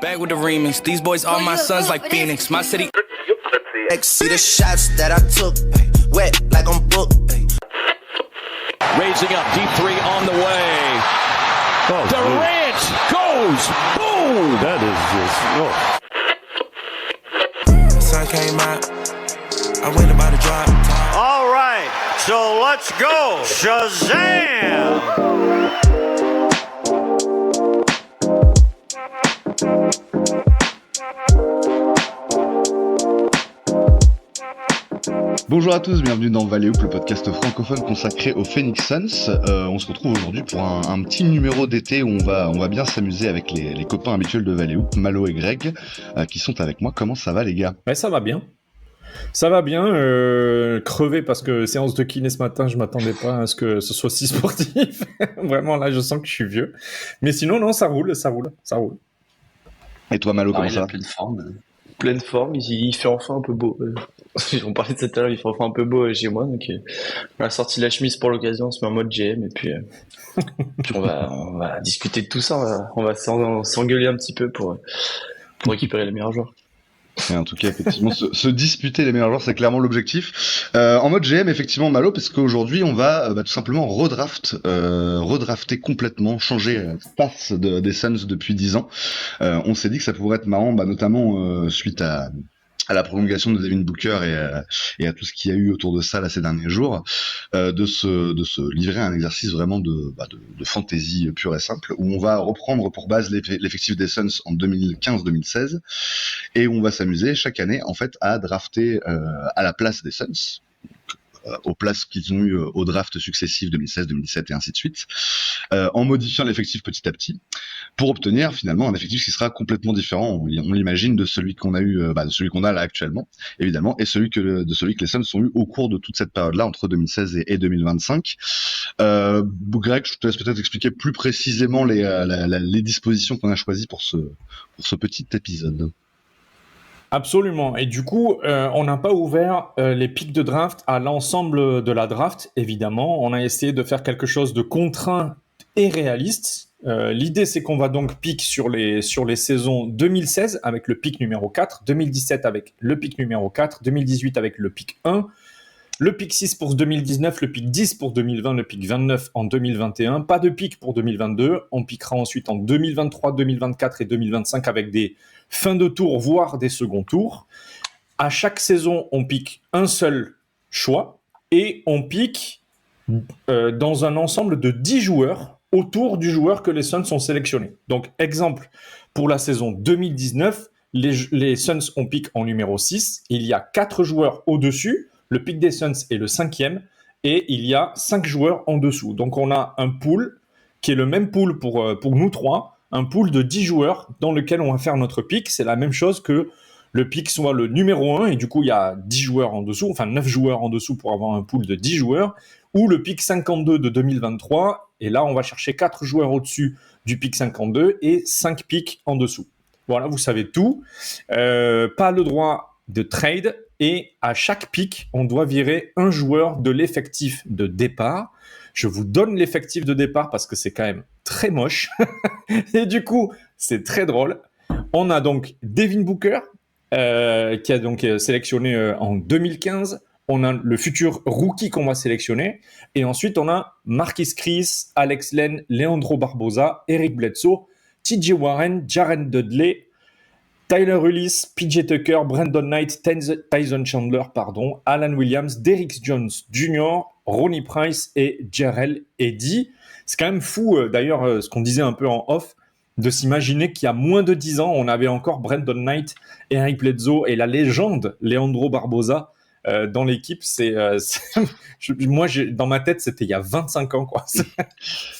Back with the remix. These boys all my sons like Phoenix. My city. See the shots that I took, wet like I'm booked. Raising up, deep three on the way. Oh, Durant goes, boom! That is just, Sun came out, I went about to drop. All right, so let's go, Shazam! Bonjour à tous, bienvenue dans Valley Hoop, le podcast francophone consacré aux Phoenix Suns. On se retrouve aujourd'hui pour un petit numéro d'été où on va bien s'amuser avec les copains habituels de Valley Hoop, Malo et Greg, qui sont avec moi. Comment ça va les gars ? Ouais, ça va bien. Ça va bien, crevé parce que séance de kiné ce matin, je m'attendais pas à ce que ce soit si sportif. Vraiment, là, je sens que je suis vieux. Mais sinon, non, ça roule. Et toi Malo, comment ça va ? Pleine forme, il fait enfin un peu beau. On parlait de ça tout à l'heure, il fait enfin un peu beau chez moi. Donc, on a sorti la chemise pour l'occasion, on se met en mode GM et puis on va discuter de tout ça. On va s'engueuler un petit peu pour récupérer les meilleurs joueurs. Et en tout cas, effectivement, se disputer les meilleurs joueurs, c'est clairement l'objectif. En mode GM, effectivement, Malo, parce qu'aujourd'hui, on va tout simplement redrafter complètement, changer passe des Suns depuis 10 ans. On s'est dit que ça pourrait être marrant, notamment suite à la prolongation de Devin Booker et à tout ce qu'il y a eu autour de ça là, ces derniers jours, de se livrer à un exercice vraiment de fantasy pure et simple, où on va reprendre pour base l'effectif des Suns en 2015-2016, et où on va s'amuser chaque année en fait à drafter à la place des Suns, aux places qu'ils ont eu au draft successif 2016, 2017 et ainsi de suite, en modifiant l'effectif petit à petit, pour obtenir finalement un effectif qui sera complètement différent, on l'imagine, de celui qu'on a eu, de celui qu'on a là actuellement, évidemment, et de celui que les Suns ont eu au cours de toute cette période-là, entre 2016 et 2025. Greg, je te laisse peut-être expliquer plus précisément les dispositions qu'on a choisies pour ce petit épisode. Absolument. Et du coup, on n'a pas ouvert les picks de draft à l'ensemble de la draft, évidemment. On a essayé de faire quelque chose de contraint et réaliste. L'idée, c'est qu'on va donc pick sur les saisons 2016 avec le pick numéro 4, 2017 avec le pick numéro 4, 2018 avec le pick 1, le pick 6 pour 2019, le pick 10 pour 2020, le pick 29 en 2021. Pas de pick pour 2022. On piquera ensuite en 2023, 2024 et 2025 avec des fins de tour, voire des seconds tours. À chaque saison, on pique un seul choix et on pique dans un ensemble de 10 joueurs autour du joueur que les Suns ont sélectionné. Donc, exemple, pour la saison 2019, les Suns ont pique en numéro 6. Il y a 4 joueurs au-dessus. Le pick des Suns est le 5e et il y a 5 joueurs en dessous. Donc, on a un pool qui est le même pool pour nous trois, un pool de 10 joueurs dans lequel on va faire notre pick. C'est la même chose que le pick soit le numéro 1 et du coup, il y a 10 joueurs en dessous, enfin 9 joueurs en dessous pour avoir un pool de 10 joueurs, ou le pick 52 de 2023. Et là, on va chercher 4 joueurs au-dessus du pick 52 et 5 picks en dessous. Voilà, vous savez tout. Pas le droit de trade. Et à chaque pick, on doit virer un joueur de l'effectif de départ. Je vous donne l'effectif de départ parce que c'est quand même très moche. Et du coup, c'est très drôle. On a donc Devin Booker, qui a donc sélectionné en 2015. On a le futur rookie qu'on va sélectionner. Et ensuite, on a Marquise Chris, Alex Len, Leandro Barbosa, Eric Bledsoe, TJ Warren, Jaren Dudley, Tyler Ulis, PJ Tucker, Brandon Knight, Tyson Chandler, Alan Williams, Derrick Jones Jr., Ronnie Price et Jarrell Eddy. C'est quand même fou, d'ailleurs, ce qu'on disait un peu en off, de s'imaginer qu'il y a moins de 10 ans, on avait encore Brandon Knight, Eric Bledsoe et la légende Leandro Barbosa dans l'équipe. Moi, dans ma tête, c'était il y a 25 ans, quoi.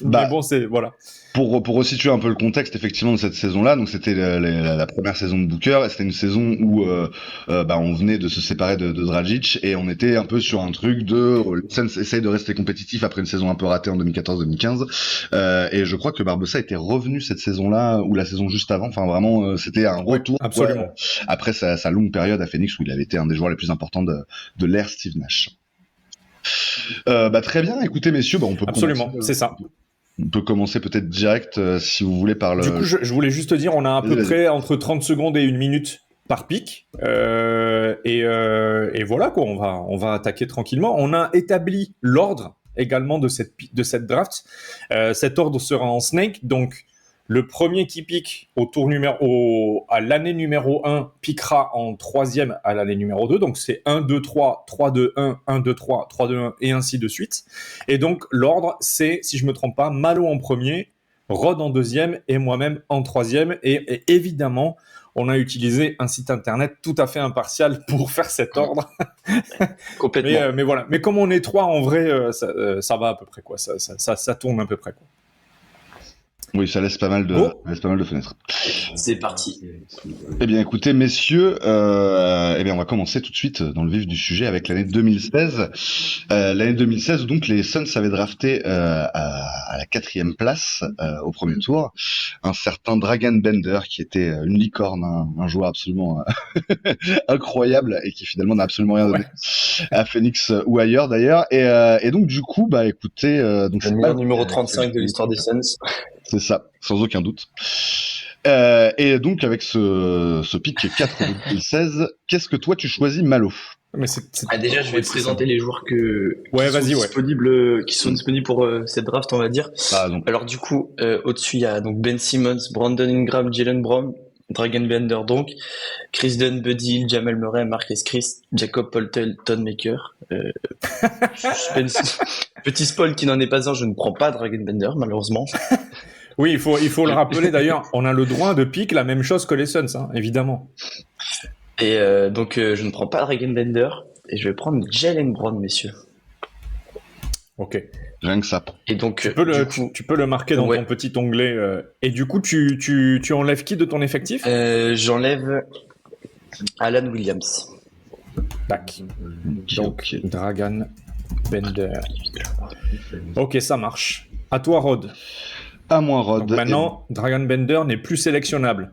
Mais bon, voilà. Pour resituer un peu le contexte effectivement de cette saison-là, donc c'était la première saison de Booker, et c'était une saison où on venait de se séparer de Dragic et on était un peu sur un truc de Suns essaye de rester compétitif après une saison un peu ratée en 2014-2015, et je crois que Barbosa était revenu cette saison-là ou la saison juste avant, enfin vraiment c'était un retour, absolument. Après sa longue période à Phoenix où il avait été un des joueurs les plus importants de l'ère Steve Nash. Très bien, écoutez messieurs, on peut absolument, c'est ça. On peut commencer peut-être direct, si vous voulez, par le... Du coup, je voulais juste te dire, on a à peu Vas-y. près entre 30 secondes et 1 minute par pic. Et voilà, quoi, on va attaquer tranquillement. On a établi l'ordre également de cette draft. Cet ordre sera en snake, donc le premier qui pique à l'année numéro 1 piquera en troisième à l'année numéro 2. Donc c'est 1, 2, 3, 3, 2, 1, 1, 2, 3, 3, 2, 1 et ainsi de suite. Et donc l'ordre, c'est, si je me trompe pas, Malo en premier, Rod en deuxième et moi-même en troisième. Et évidemment, on a utilisé un site internet tout à fait impartial pour faire cet ordre. Complètement. Mais voilà. Mais comme on est 3, en vrai, ça va à peu près, quoi. Ça tourne à peu près, quoi. Oui, ça laisse pas mal de fenêtres. C'est parti. Eh bien, écoutez, messieurs, eh bien, on va commencer tout de suite dans le vif du sujet avec l'année 2016. L'année 2016, où donc les Suns avaient drafté à la 4e place au premier tour un certain Dragan Bender, qui était une licorne, un joueur absolument incroyable et qui finalement n'a absolument rien donné à Phoenix ou ailleurs d'ailleurs. Et donc du coup, bah écoutez, donc Le meilleur numéro 35 de l'histoire des Suns. c'est ça, sans aucun doute. Et donc, avec ce pick 4 de 2016, qu'est-ce que toi tu choisis, Malo? Mais Déjà, je vais présenter les joueurs qui sont disponibles pour cette draft, on va dire. Ah, donc. Alors du coup, au-dessus, il y a donc Ben Simmons, Brandon Ingram, Jaylen Brown, Dragan Bender, donc Chris Dunn, Buddy Hield, Jamal Murray, Marcus Chris, Jacob Poeltl, Ton Maker. Petit spoil qui n'en est pas un, je ne prends pas Dragan Bender, malheureusement. Oui, il faut le rappeler d'ailleurs, on a le droit de pick la même chose que les Suns, hein, évidemment. Et donc, je ne prends pas Dragan Bender, et je vais prendre Jaylen Brown, messieurs. Ok. Rien que ça. Et donc, tu peux le marquer dans ton petit onglet. Et du coup, tu enlèves qui de ton effectif? J'enlève Alan Williams. Tac. Donc, Dragan Bender. Ok, ça marche. À toi, Rod. À moi, Rod. Donc maintenant, Dragan Bender n'est plus sélectionnable.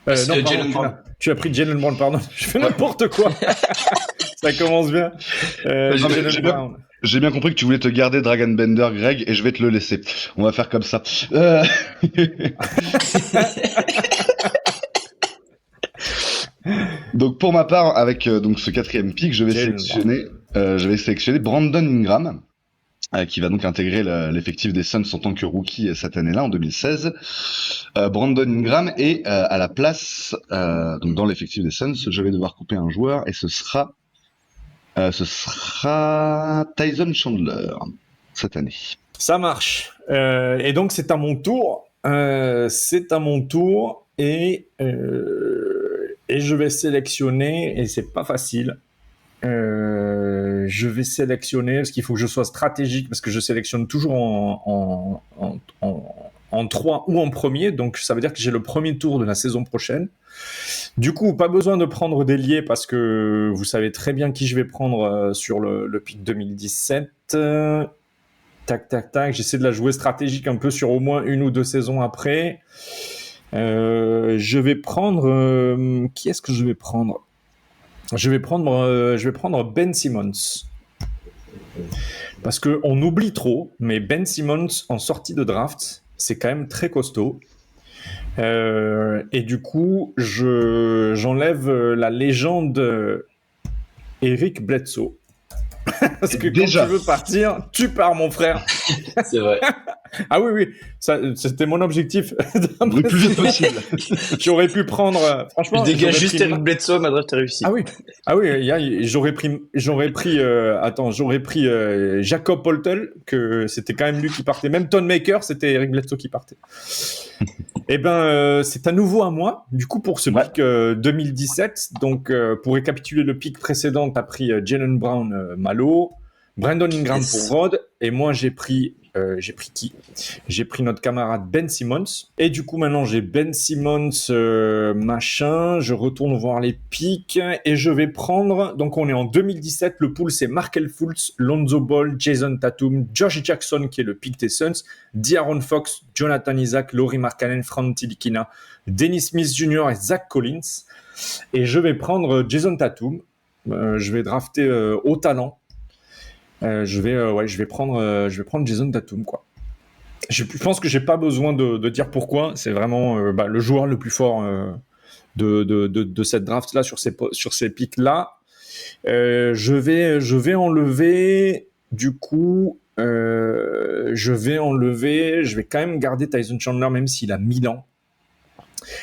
Non, Jaylen pardon, Brown. tu as pris Jaylen Brown, pardon. Je fais n'importe quoi. Ça commence bien. Jaylen Brown. J'ai bien compris que tu voulais te garder Dragan Bender, Greg, et je vais te le laisser. On va faire comme ça. Donc pour ma part, avec donc ce 4e pick, je vais sélectionner Brandon Ingram, qui va donc intégrer l'effectif des Suns en tant que rookie cette année-là, en 2016. Brandon Ingram, et à la place, donc dans l'effectif des Suns, je vais devoir couper un joueur, et ce sera Tyson Chandler cette année. Ça marche. Et donc c'est à mon tour. Et je vais sélectionner, et c'est pas facile. Je vais sélectionner, parce qu'il faut que je sois stratégique, parce que je sélectionne toujours en 3 ou en premier, donc ça veut dire que j'ai le premier tour de la saison prochaine. Du coup, pas besoin de prendre des liés, parce que vous savez très bien qui je vais prendre sur le pick 2017. Tac, j'essaie de la jouer stratégique un peu sur au moins 1 ou 2 saisons après. Je vais prendre... qui est-ce que je vais prendre ? Je vais prendre Ben Simmons. Parce qu'on oublie trop, mais Ben Simmons en sortie de draft, c'est quand même très costaud. Et du coup, j'enlève la légende Eric Bledsoe. Parce que Déjà. quand tu veux partir, tu pars, mon frère. C'est vrai. Ah oui, c'était mon objectif. Le plus vite possible. J'aurais pu prendre, franchement. Je dégage juste Eric Bledsoe, ma draft a réussi. Ah oui, j'aurais pris Jacob Poeltl, que c'était quand même lui qui partait. Même Ton Maker, c'était Eric Bledsoe qui partait. Eh ben, c'est à nouveau à moi. Du coup, pour ce pick 2017, donc pour récapituler le pick précédent, t'as pris Jaylen Brown, Malo, Brandon Ingram pour Rod, et moi j'ai pris qui ? J'ai pris notre camarade Ben Simmons. Et du coup, maintenant, j'ai Ben Simmons, machin. Je retourne voir les picks et je vais prendre... Donc, on est en 2017. Le pool, c'est Markelle Fultz, Lonzo Ball, Jason Tatum, Josh Jackson, qui est le pick des Suns, De'Aaron Fox, Jonathan Isaac, Lauri Markkanen, Frank Ntilikina, Dennis Smith Jr. et Zach Collins. Et je vais prendre Jason Tatum. Je vais drafter au talent. Je vais prendre Jason Tatum, quoi. Je pense que j'ai pas besoin de dire pourquoi. C'est vraiment le joueur le plus fort de cette draft-là, sur ces picks-là. Je vais enlever, du coup, je vais quand même garder Tyson Chandler, même s'il a 1000 ans.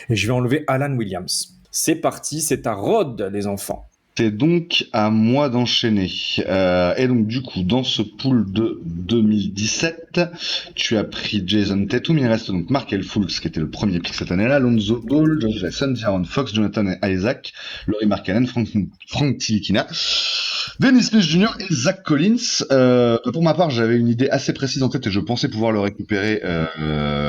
Et je vais enlever Alan Williams. C'est parti, c'est à Rod, les enfants. C'est donc à moi d'enchaîner. Et donc du coup, dans ce pool de 2017, tu as pris Jason Tatum. Il reste donc Markelle Fultz, qui était le premier pick cette année-là, Lonzo Ball, Josh Jackson, De'Aaron Fox, Jonathan Isaac, Lauri Markkanen, Frank Tilikina, Dennis Smith Jr. et Zach Collins. Pour ma part, j'avais une idée assez précise en tête et je pensais pouvoir le récupérer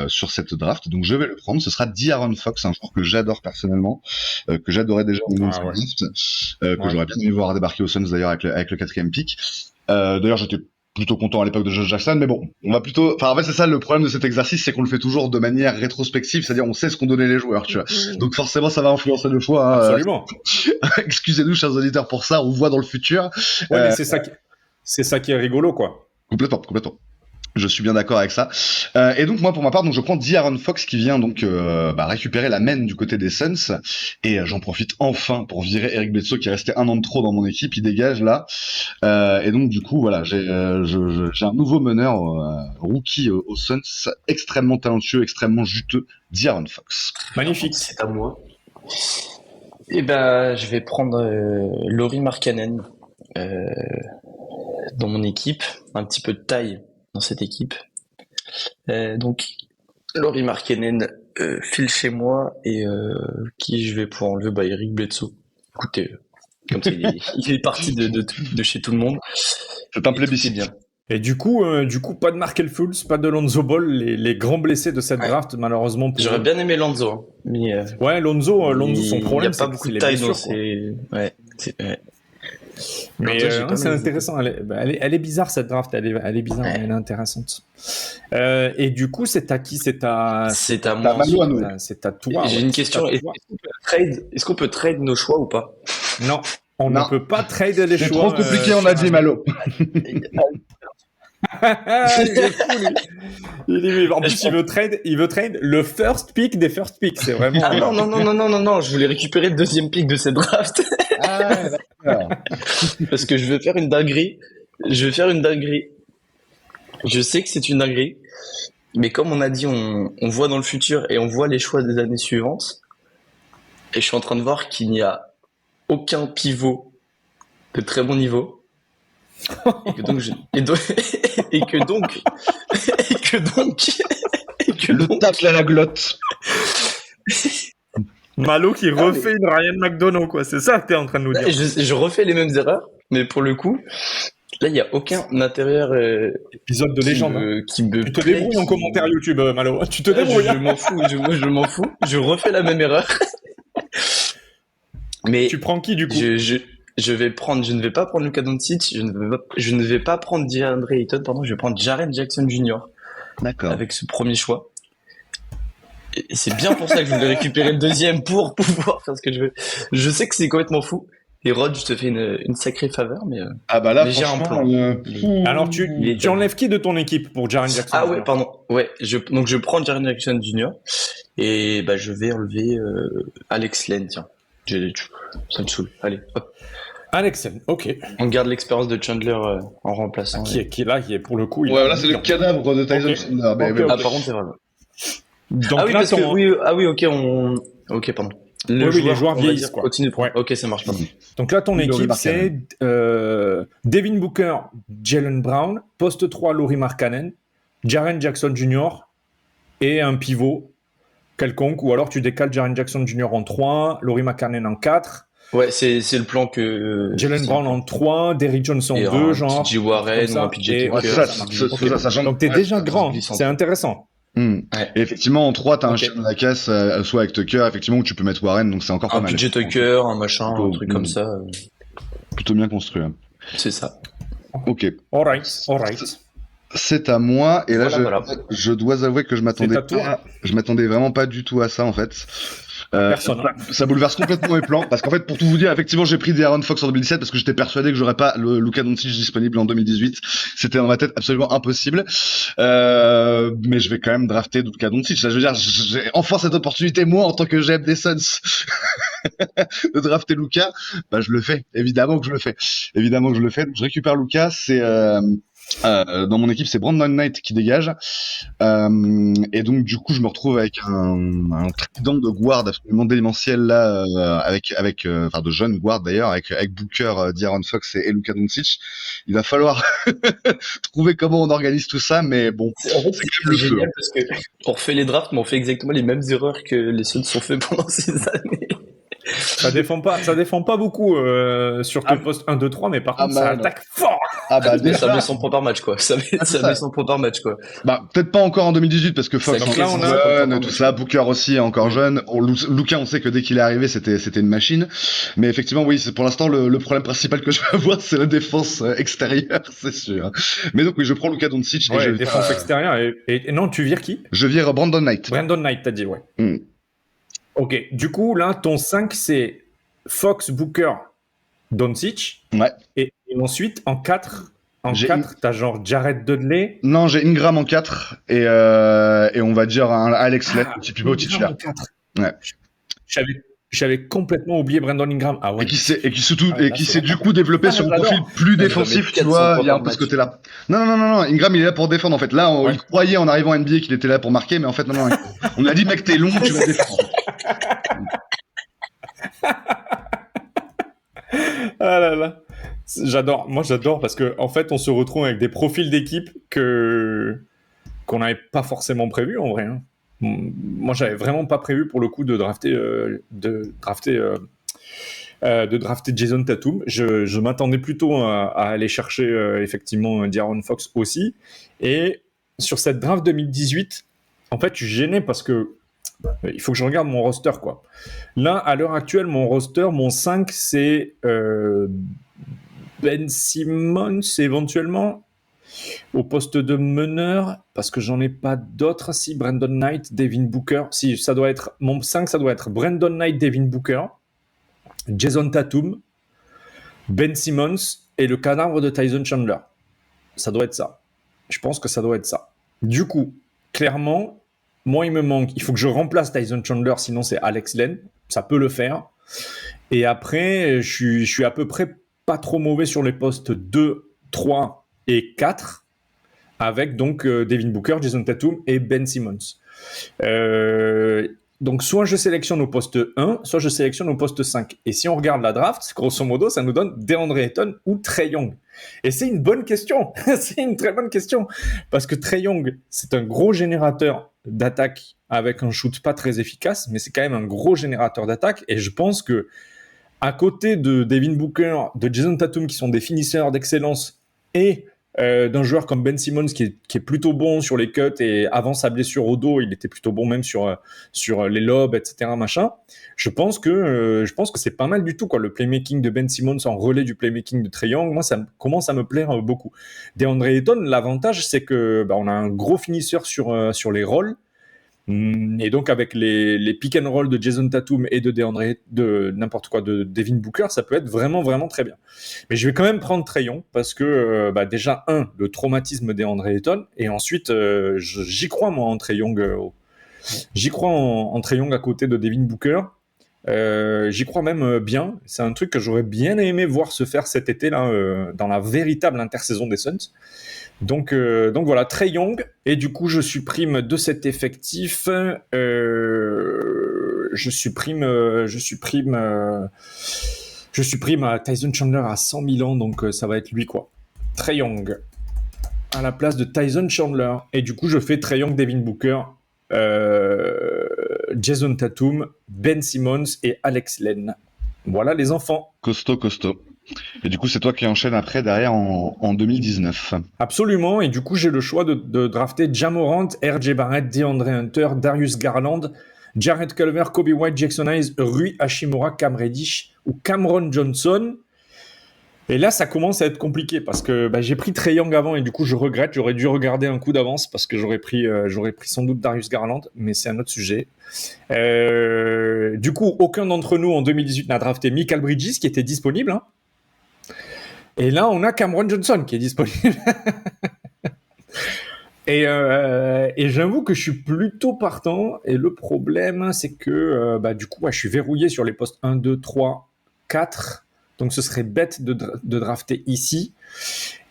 sur cette draft. Donc je vais le prendre. Ce sera De'Aaron Fox, un joueur que j'adore personnellement, que j'adorais déjà au moment de cette draft. Que j'aurais bien aimé voir débarquer aux Suns d'ailleurs avec le 4e pick. D'ailleurs, j'étais plutôt content à l'époque de Josh Jackson, mais bon, on va plutôt. Enfin, en fait, c'est ça le problème de cet exercice, c'est qu'on le fait toujours de manière rétrospective, c'est-à-dire on sait ce qu'ont donné les joueurs, tu vois. Donc forcément, ça va influencer le choix. Hein. Absolument. Excusez-nous, chers auditeurs, pour ça. On voit dans le futur. Ouais, mais c'est ça qui est rigolo, quoi. Complètement. Je suis bien d'accord avec ça. Et donc moi pour ma part, donc je prends De'Aaron Fox qui vient donc récupérer la main du côté des Suns et j'en profite enfin pour virer Eric Bledsoe qui est resté 1 an de trop dans mon équipe, il dégage là. Et donc du coup voilà, j'ai un nouveau meneur rookie aux Suns, extrêmement talentueux, extrêmement juteux, De'Aaron Fox. Magnifique. C'est à moi. Et je vais prendre Lauri Markkanen dans mon équipe, un petit peu de taille dans cette équipe. Donc, Lauri Markkanen file chez moi et qui je vais pouvoir enlever Eric Bledsoe. Écoutez, comme ça, il est parti de chez tout le monde. C'est un plébiscite. Bien. Et du coup, pas de Markelle Fultz, pas de Lonzo Ball, les grands blessés de cette draft, malheureusement. J'aurais bien aimé Lonzo, hein, mais ouais, Lonzo, son problème, c'est pas beaucoup de taille dans Mais c'est intéressant. Elle est bizarre cette draft. Elle est bizarre, mais elle est intéressante. Et du coup, c'est à qui? C'est à moi. C'est à toi. J'ai une question. Est-ce qu'on peut trade nos choix ou pas? Non, on ne peut pas trade les choix. C'est trop compliqué, on a dit Malo. En plus, il veut trade le first pick des first picks. C'est vraiment. Ah non. Je voulais récupérer le 2e pick de cette draft. Ah, d'accord. Parce que je veux faire une dinguerie. Je sais que c'est une dinguerie. Mais comme on a dit, on voit dans le futur et on voit les choix des années suivantes. Et je suis en train de voir qu'il n'y a aucun pivot de très bon niveau. Et que donc le tacle à la glotte. Malo qui refait une Ryan McDonough, quoi. C'est ça que t'es en train de nous dire. Je refais les mêmes erreurs, mais pour le coup, là, il n'y a aucun intérieur. Épisode de légende. Tu te débrouilles en commentaire YouTube, Malo. Tu te débrouilles. Je m'en fous. Je m'en fous. Je refais la même erreur. Mais tu prends qui, du coup? Je ne vais pas prendre Luka Doncic, je ne vais pas prendre DeAndre Ayton, je vais prendre Jaren Jackson Jr. D'accord. Avec ce premier choix. Et c'est bien pour ça que je voulais récupérer le 2e pour pouvoir faire ce que je veux. Je sais que c'est complètement fou. Et Rod, je te fais une sacrée faveur, mais là, j'ai un plan. Alors, tu enlèves qui de ton équipe pour Jaren Jackson? Ah ouais, pardon. Ouais, donc je prends Jaren Jackson Jr. Et je vais enlever Alex Len, tiens. Ça me saoule. Allez, hop. Alex, ok. On garde l'expérience de Chandler en remplaçant. Qui est pour le coup. Ouais, là c'est le cadavre de Tyson Chandler. Par contre, c'est vrai. Donc oui, parce que ok, ok, pardon. Les joueurs vieillissent, quoi. Continue. Ouais. Ok, ça marche pas. Donc là, ton équipe, c'est Devin Booker, Jaylen Brown, poste 3, Lauri Markkanen, Jaren Jackson Jr. et un pivot quelconque, ou alors tu décales Jaren Jackson Jr. en 3, Lauri Markkanen en 4. Ouais, c'est le plan que. Jaylen Brown en 3, Derrick Jones en 2, genre. PJ Warren ou un PJ Tucker. Donc t'es déjà grand, c'est intéressant. Ouais. Et effectivement, en 3, t'as un chien de la casse, soit avec Tucker, effectivement, où tu peux mettre Warren, donc c'est encore pas mal. Un PJ Tucker, un machin, un truc comme ça. Plutôt bien construit. Hein. C'est ça. Ok. Alright. C'est à moi, et là, voilà. je dois avouer que je m'attendais vraiment pas du tout à ça, en fait. Personne. Ça bouleverse complètement mes plans, parce qu'en fait, pour tout vous dire, effectivement, j'ai pris De'Aaron Fox en 2017 parce que j'étais persuadé que j'aurais pas le Luka Doncic disponible en 2018. C'était dans ma tête absolument impossible. Mais je vais quand même drafter Luka Doncic. Je veux dire, j'ai enfin cette opportunité, moi, en tant que GM des Suns, de drafter Luka. Bah, je le fais. Évidemment que je le fais. Donc, je récupère Luka. C'est dans mon équipe, c'est Brandon Knight qui dégage. Et donc, du coup, je me retrouve avec un trident de guard absolument démentiel là, enfin de jeunes guards d'ailleurs, avec Booker, De'Aaron Fox et Luka Doncic. Il va falloir trouver comment on organise tout ça, mais bon, En fait, c'est c'est comme le feu. génial parce que on refait les drafts, mais on fait exactement les mêmes erreurs que les Suns ont fait pendant ces années. Ça défend pas beaucoup sur tes postes 1, 2, 3, mais par contre, ça non. attaque fort. Ah bah Mais ça déjà, met son point par match, quoi. Ça met son point par match, quoi. bah peut-être pas encore en 2018 parce que Fox Donc est là, on a- jeune, tout ça, Booker aussi est encore jeune. Luka, on sait que dès qu'il est arrivé, c'était une machine. Mais effectivement, oui, c'est pour l'instant le problème principal que je vais avoir, c'est la défense extérieure, c'est sûr. Mais donc oui, je prends Luka Doncic et Ouais, défense extérieure. Et non, tu vires qui? je vire Brandon Knight. Brandon Knight, t'as dit, ouais. Mm. Ok, du coup, là, ton 5, c'est Fox, Booker, Doncic. Ouais. Et ensuite, en 4, J'ai t'as genre Jared Dudley. Non, j'ai Ingram en 4 et on va dire un Alex Len, un petit peu au titulaire. En 4. Ouais. J'avais complètement oublié Brandon Ingram. Ah ouais. Et qui s'est là, du coup développé sur un j'adore. profil plus Ouais, défensif, mais tu vois, 400 il y a un points peu par ce match. côté-là. Non, Ingram il est là pour défendre en fait. Là, Ouais. il croyait en arrivant en NBA qu'il était là pour marquer, mais en fait non. On a dit mec t'es long, tu vas défendre. Ah là là. J'adore. Moi, j'adore parce que en fait, on se retrouve avec des profils d'équipe qu'on n'avait pas forcément prévu en vrai. Hein. Moi, j'avais vraiment pas prévu pour le coup de drafter Jason Tatum. Je m'attendais plutôt à aller chercher effectivement De'Aaron Fox aussi. Et sur cette draft 2018, en fait, je suis gêné parce que il faut que je regarde mon roster, quoi. Là, à l'heure actuelle, mon roster, mon 5, c'est Ben Simmons éventuellement au poste de meneur, parce que j'en ai pas d'autres. Si, Brandon Knight, Devin Booker. Si, ça doit être mon 5, ça doit être Brandon Knight, Devin Booker, Jason Tatum, Ben Simmons et le cadavre de Tyson Chandler. Ça doit être ça. Je pense que ça doit être ça. Du coup, clairement, moi, il me manque. Il faut que je remplace Tyson Chandler, sinon c'est Alex Len. Ça peut le faire. Et après, je suis à peu près pas trop mauvais sur les postes 2, 3 et 4, avec donc Devin Booker, Jason Tatum et Ben Simmons. Donc, soit je sélectionne au poste 1, soit je sélectionne au poste 5. Et si on regarde la draft, grosso modo, ça nous donne DeAndre Ayton ou Trae Young. Et c'est une bonne question. C'est une très bonne question. Parce que Trae Young, c'est un gros générateur d'attaque avec un shoot pas très efficace, mais c'est quand même un gros générateur d'attaque. Et je pense que, à côté de Devin Booker, de Jason Tatum, qui sont des finisseurs d'excellence, et d'un joueur comme Ben Simmons qui est plutôt bon sur les cuts, et avant sa blessure au dos, il était plutôt bon même sur les lobes, etc. Machin. Je pense que c'est pas mal du tout, quoi. Le playmaking de Ben Simmons en relais du playmaking de Trae Young, moi ça commence à me plaire beaucoup. DeAndre Ayton, l'avantage c'est que on a un gros finisseur sur les rolls. Et donc avec les pick and roll de Jason Tatum et de Devin Booker, ça peut être vraiment vraiment très bien. Mais je vais quand même prendre Trae Young parce que déjà le traumatisme DeAndre Ayton, et ensuite j'y crois moi en Trae Young. J'y crois en Trae Young à côté de Devin Booker. J'y crois même bien. C'est un truc que j'aurais bien aimé voir se faire cet été là dans la véritable intersaison des Suns. Donc voilà, Trae Young, et du coup je supprime de cet effectif, je supprime Tyson Chandler à 100 000 ans, donc ça va être lui, quoi. Trae Young à la place de Tyson Chandler, et du coup je fais Trae Young, Devin Booker, Jason Tatum, Ben Simmons et Alex Len. Voilà les enfants. Costaud. Et du coup, c'est toi qui enchaînes après, derrière, en 2019. Absolument, et du coup, j'ai le choix de drafter Ja Morant, R.J. Barrett, DeAndre Hunter, Darius Garland, Jared Culver, Kobe White, Jackson Hayes, Rui Hachimura, Cam Reddish ou Cameron Johnson. Et là, ça commence à être compliqué parce que j'ai pris Trae Young avant et du coup, je regrette. J'aurais dû regarder un coup d'avance parce que j'aurais pris sans doute Darius Garland, mais c'est un autre sujet. Du coup, aucun d'entre nous en 2018 n'a drafté Mikal Bridges qui était disponible. Hein. Et là, on a Cameron Johnson qui est disponible. Et j'avoue que je suis plutôt partant. Et le problème, c'est que du coup, je suis verrouillé sur les postes 1, 2, 3, 4. Donc, ce serait bête de drafter ici.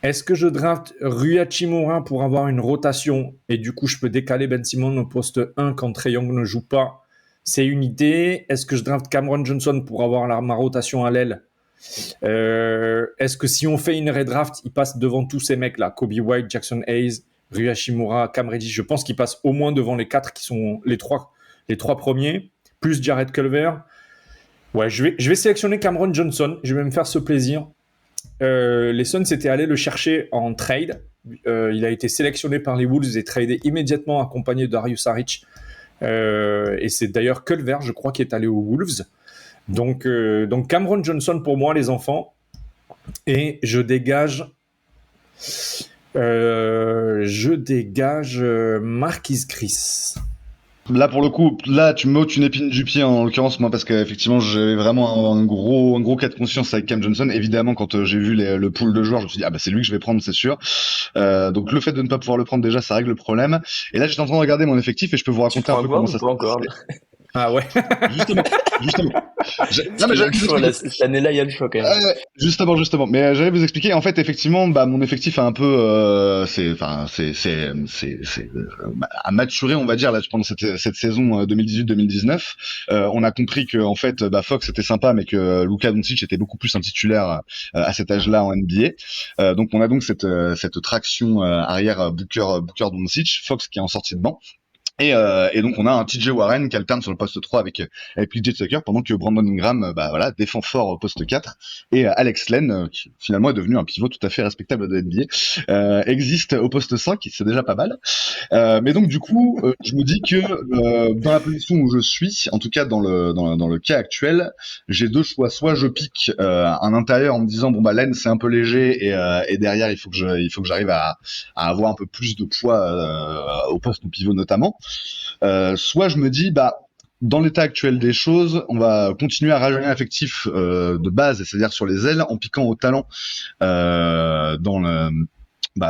Est-ce que je draft Rui Hachimura pour avoir une rotation et du coup, je peux décaler Ben Simmons au poste 1 quand Trae Young ne joue pas? C'est une idée. Est-ce que je draft Cameron Johnson pour avoir ma rotation à l'aile? Est-ce que si on fait une redraft, il passe devant tous ces mecs-là? Kobe White, Jackson Hayes, Rui Hachimura, Cam Reddish. Je pense qu'il passe au moins devant les 4 qui sont les trois premiers, plus Jared Culver. Ouais, je vais sélectionner Cameron Johnson. Je vais me faire ce plaisir. Les Suns étaient allés le chercher en trade. Il a été sélectionné par les Wolves et tradé immédiatement accompagné de Darius Saric. Et c'est d'ailleurs Culver, je crois, qui est allé aux Wolves. Donc Cameron Johnson pour moi, les enfants. Et je dégage Marquise Chris. Là, pour le coup, tu me ôtes une épine du pied, en l'occurrence, moi, parce qu'effectivement, j'avais vraiment un gros cas de conscience avec Cam Johnson. Évidemment, quand j'ai vu le pool de joueurs, je me suis dit, c'est lui que je vais prendre, c'est sûr. Donc, le fait de ne pas pouvoir le prendre, déjà, ça règle le problème. Et là, j'étais en train de regarder mon effectif et je peux vous raconter un peu comment ça se passe. Encore. Ah ouais. Justement. Non, mais cette année-là, il y a le choix quand même. Justement. Mais j'allais vous expliquer. En fait, effectivement, mon effectif a un peu, a maturé, on va dire, là, pendant cette saison 2018-2019. On a compris que, en fait, Fox était sympa, mais que Luka Doncic était beaucoup plus un titulaire à cet âge-là en NBA. Donc, on a donc cette traction arrière Booker Doncic, Fox qui est en sortie de banc. Et donc on a un TJ Warren qui alterne sur le poste 3 avec PJ Tucker pendant que Brandon Ingram défend fort au poste 4 et Alex Len qui finalement est devenu un pivot tout à fait respectable de NBA existe au poste 5, c'est déjà pas mal. Mais donc du coup je me dis que dans la position où je suis, en tout cas dans le cas actuel, j'ai deux choix. Soit je pique un intérieur en me disant Len c'est un peu léger et derrière il faut que j'arrive à avoir un peu plus de poids au poste de pivot notamment. Soit je me dis dans l'état actuel des choses, on va continuer à rajeunir l'effectif de base, c'est-à-dire sur les ailes, en piquant au talent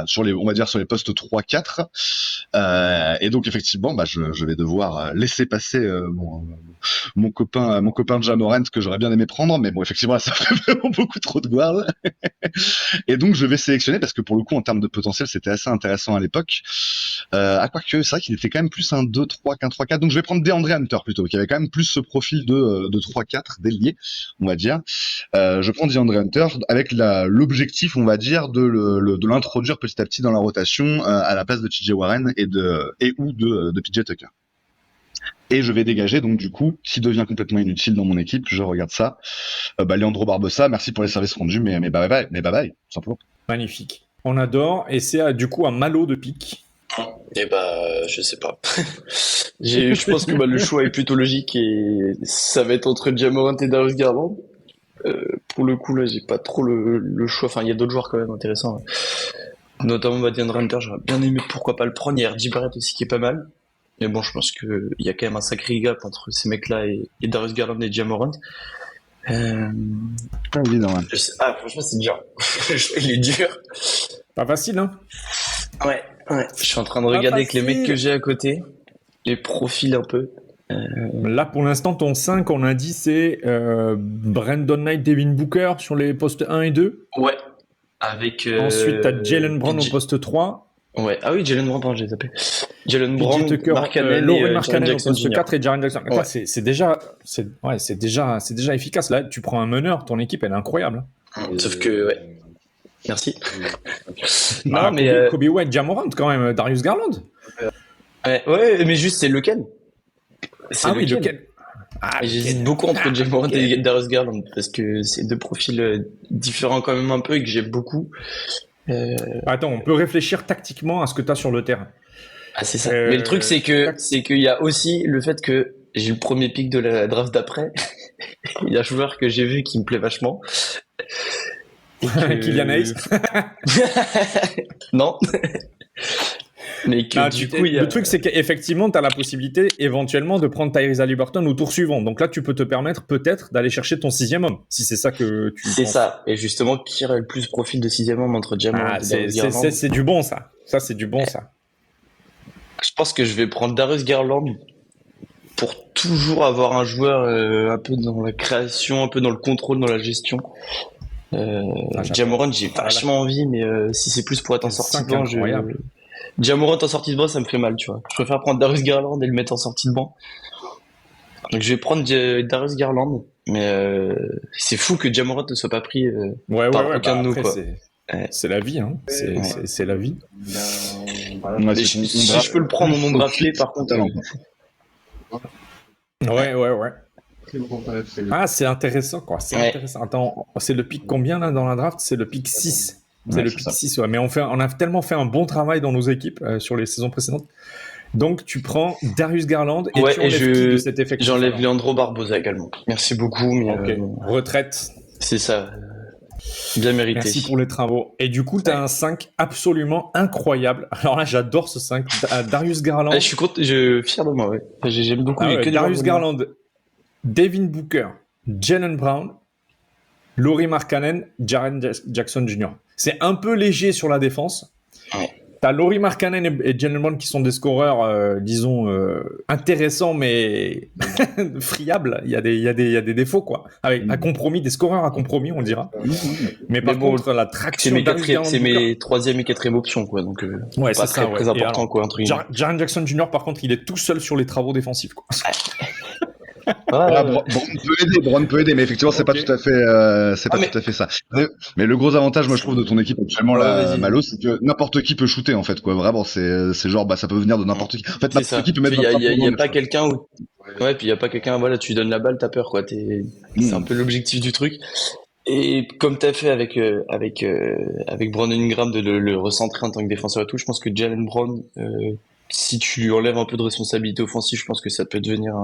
sur les postes 3-4. Et donc effectivement, je vais devoir laisser passer mon copain Ja Morant que j'aurais bien aimé prendre, mais bon effectivement là, ça fait vraiment beaucoup trop de guards. Et donc je vais sélectionner parce que pour le coup en termes de potentiel c'était assez intéressant à l'époque. À quoi que c'est vrai qu'il était quand même plus un 2-3 qu'un 3-4, donc je vais prendre DeAndre Hunter plutôt, qui avait quand même plus ce profil de 3-4 d'ailier, on va dire. Je prends DeAndre Hunter avec l'objectif, on va dire, de l'introduire petit à petit dans la rotation à la place de TJ Warren ou de PJ Tucker. Et je vais dégager donc du coup, qui devient complètement inutile dans mon équipe, je regarde ça, Leandro Barbosa, merci pour les services rendus, mais bye bye, tout simplement. Magnifique. On adore, et c'est du coup un Malo de pique. Je sais pas. Je pense que le choix est plutôt logique et ça va être entre Ja Morant et Darius Garland. Pour le coup, là, j'ai pas trop le choix. Enfin, il y a d'autres joueurs quand même intéressants. Notamment DeAndre Hunter, j'aurais bien aimé, pourquoi pas le prendre. Il y a RJ Barrett aussi qui est pas mal. Mais bon, je pense qu'il y a quand même un sacré gap entre ces mecs-là et Darius Garland et Ja Morant. Pas évident, hein. Franchement, c'est dur. Le choix, il est dur. Pas facile, hein? Ouais. Je suis en train de regarder avec les mecs que j'ai à côté, les profils un peu. Là, pour l'instant, ton 5, on a dit, c'est Brandon Knight, Devin Booker sur les postes 1 et 2. Ouais. Avec. Ensuite, t'as Jaylen Brown au poste 3. Ouais. Ah oui, Jaylen Brown, pardon, j'ai zappé. Jaylen Brown, Mark Cannon et Jaren au poste 4 et Jaren Jackson. Ouais. C'est déjà efficace. Là, tu prends un meneur, ton équipe, elle est incroyable. Sauf que, ouais. Merci. Kobe White, Ja Morant quand même, Darius Garland. Ouais, mais juste c'est lequel? Lequel? J'hésite beaucoup entre Ja Morant et Darius Garland parce que c'est deux profils différents quand même un peu et que j'aime beaucoup. Attends, on peut réfléchir tactiquement à ce que tu as sur le terrain. C'est ça. Mais le truc c'est qu'il y a aussi le fait que j'ai le premier pick de la draft d'après. Il y a un joueur que j'ai vu qui me plaît vachement. Kylian Hayes. Non. Mais que Ah, du coup, il y a... Le truc, c'est qu'effectivement, tu as la possibilité éventuellement de prendre Tyrese Haliburton au tour suivant. Donc là, tu peux te permettre peut-être d'aller chercher ton 6e homme, si c'est ça que tu C'est penses. ça. Et justement, qui aurait le plus profil de 6e homme entre Jamoran Ah, et Darius Garland? c'est du bon, ça. Ça, c'est du bon, ça. Je pense que je vais prendre Darius Garland pour toujours avoir un joueur un peu dans la création, un peu dans le contrôle, dans la gestion. Jamoran, j'ai vachement envie, mais si c'est plus pour être en sortie de banc, Jamoran en sortie de banc, ça me fait mal, tu vois. Je préfère prendre Darius Garland et le mettre en sortie de banc. Donc je vais prendre Darius Garland, mais c'est fou que Jamoran ne soit pas pris par aucun de nous, quoi. C'est la vie, hein. C'est la vie. Ouais, Si je peux le prendre dans mon draft, par contre. Ouais. Ah, c'est intéressant, quoi. C'est intéressant. Attends, c'est le pick combien, là, dans la draft? C'est le pick 6. C'est le pick 6, ouais. Mais on a tellement fait un bon travail dans nos équipes sur les saisons précédentes. Donc, tu prends Darius Garland et tu enlèves qui de cet effectif? J'enlève Leandro Barbosa également. Merci beaucoup. Mais retraite. C'est ça. Bien mérité. Merci pour les travaux. Et du coup, tu as un 5 absolument incroyable. Alors là, j'adore ce 5. Darius Garland. Je suis fier de moi, ouais. J'aime beaucoup les Darius Garland, Devin Booker, Jaylen Brown, Lauri Markkanen, Jaren Jackson Jr. C'est un peu léger sur la défense. Ouais. T'as Lauri Markkanen et Jaylen Brown qui sont des scoreurs, disons, intéressants, mais friables. Il y a des défauts, quoi. Avec un compromis, des scoreurs à compromis, on le dira. Mais par contre, la traction c'est mes 3e et 4e options, quoi. Donc, ouais, pas c'est très important, quoi. Jaren Jackson Jr., par contre, il est tout seul sur les travaux défensifs, quoi. Brown peut aider, mais effectivement, c'est pas tout à fait, tout à fait ça. Mais le gros avantage, moi, je trouve, de ton équipe actuellement, Malo, c'est que n'importe qui peut shooter, en fait, quoi. Vraiment, c'est genre, ça peut venir de n'importe qui. En fait, n'importe qui peut mettre. Il y a pas quelqu'un où, ouais, puis il y a pas quelqu'un, voilà, tu lui donnes la balle, t'as peur, quoi. C'est un peu l'objectif du truc. Et comme t'as fait avec Brandon Ingram de le recentrer en tant que défenseur et tout, je pense que Jaylen Brown, si tu lui enlèves un peu de responsabilité offensive, je pense que ça peut devenir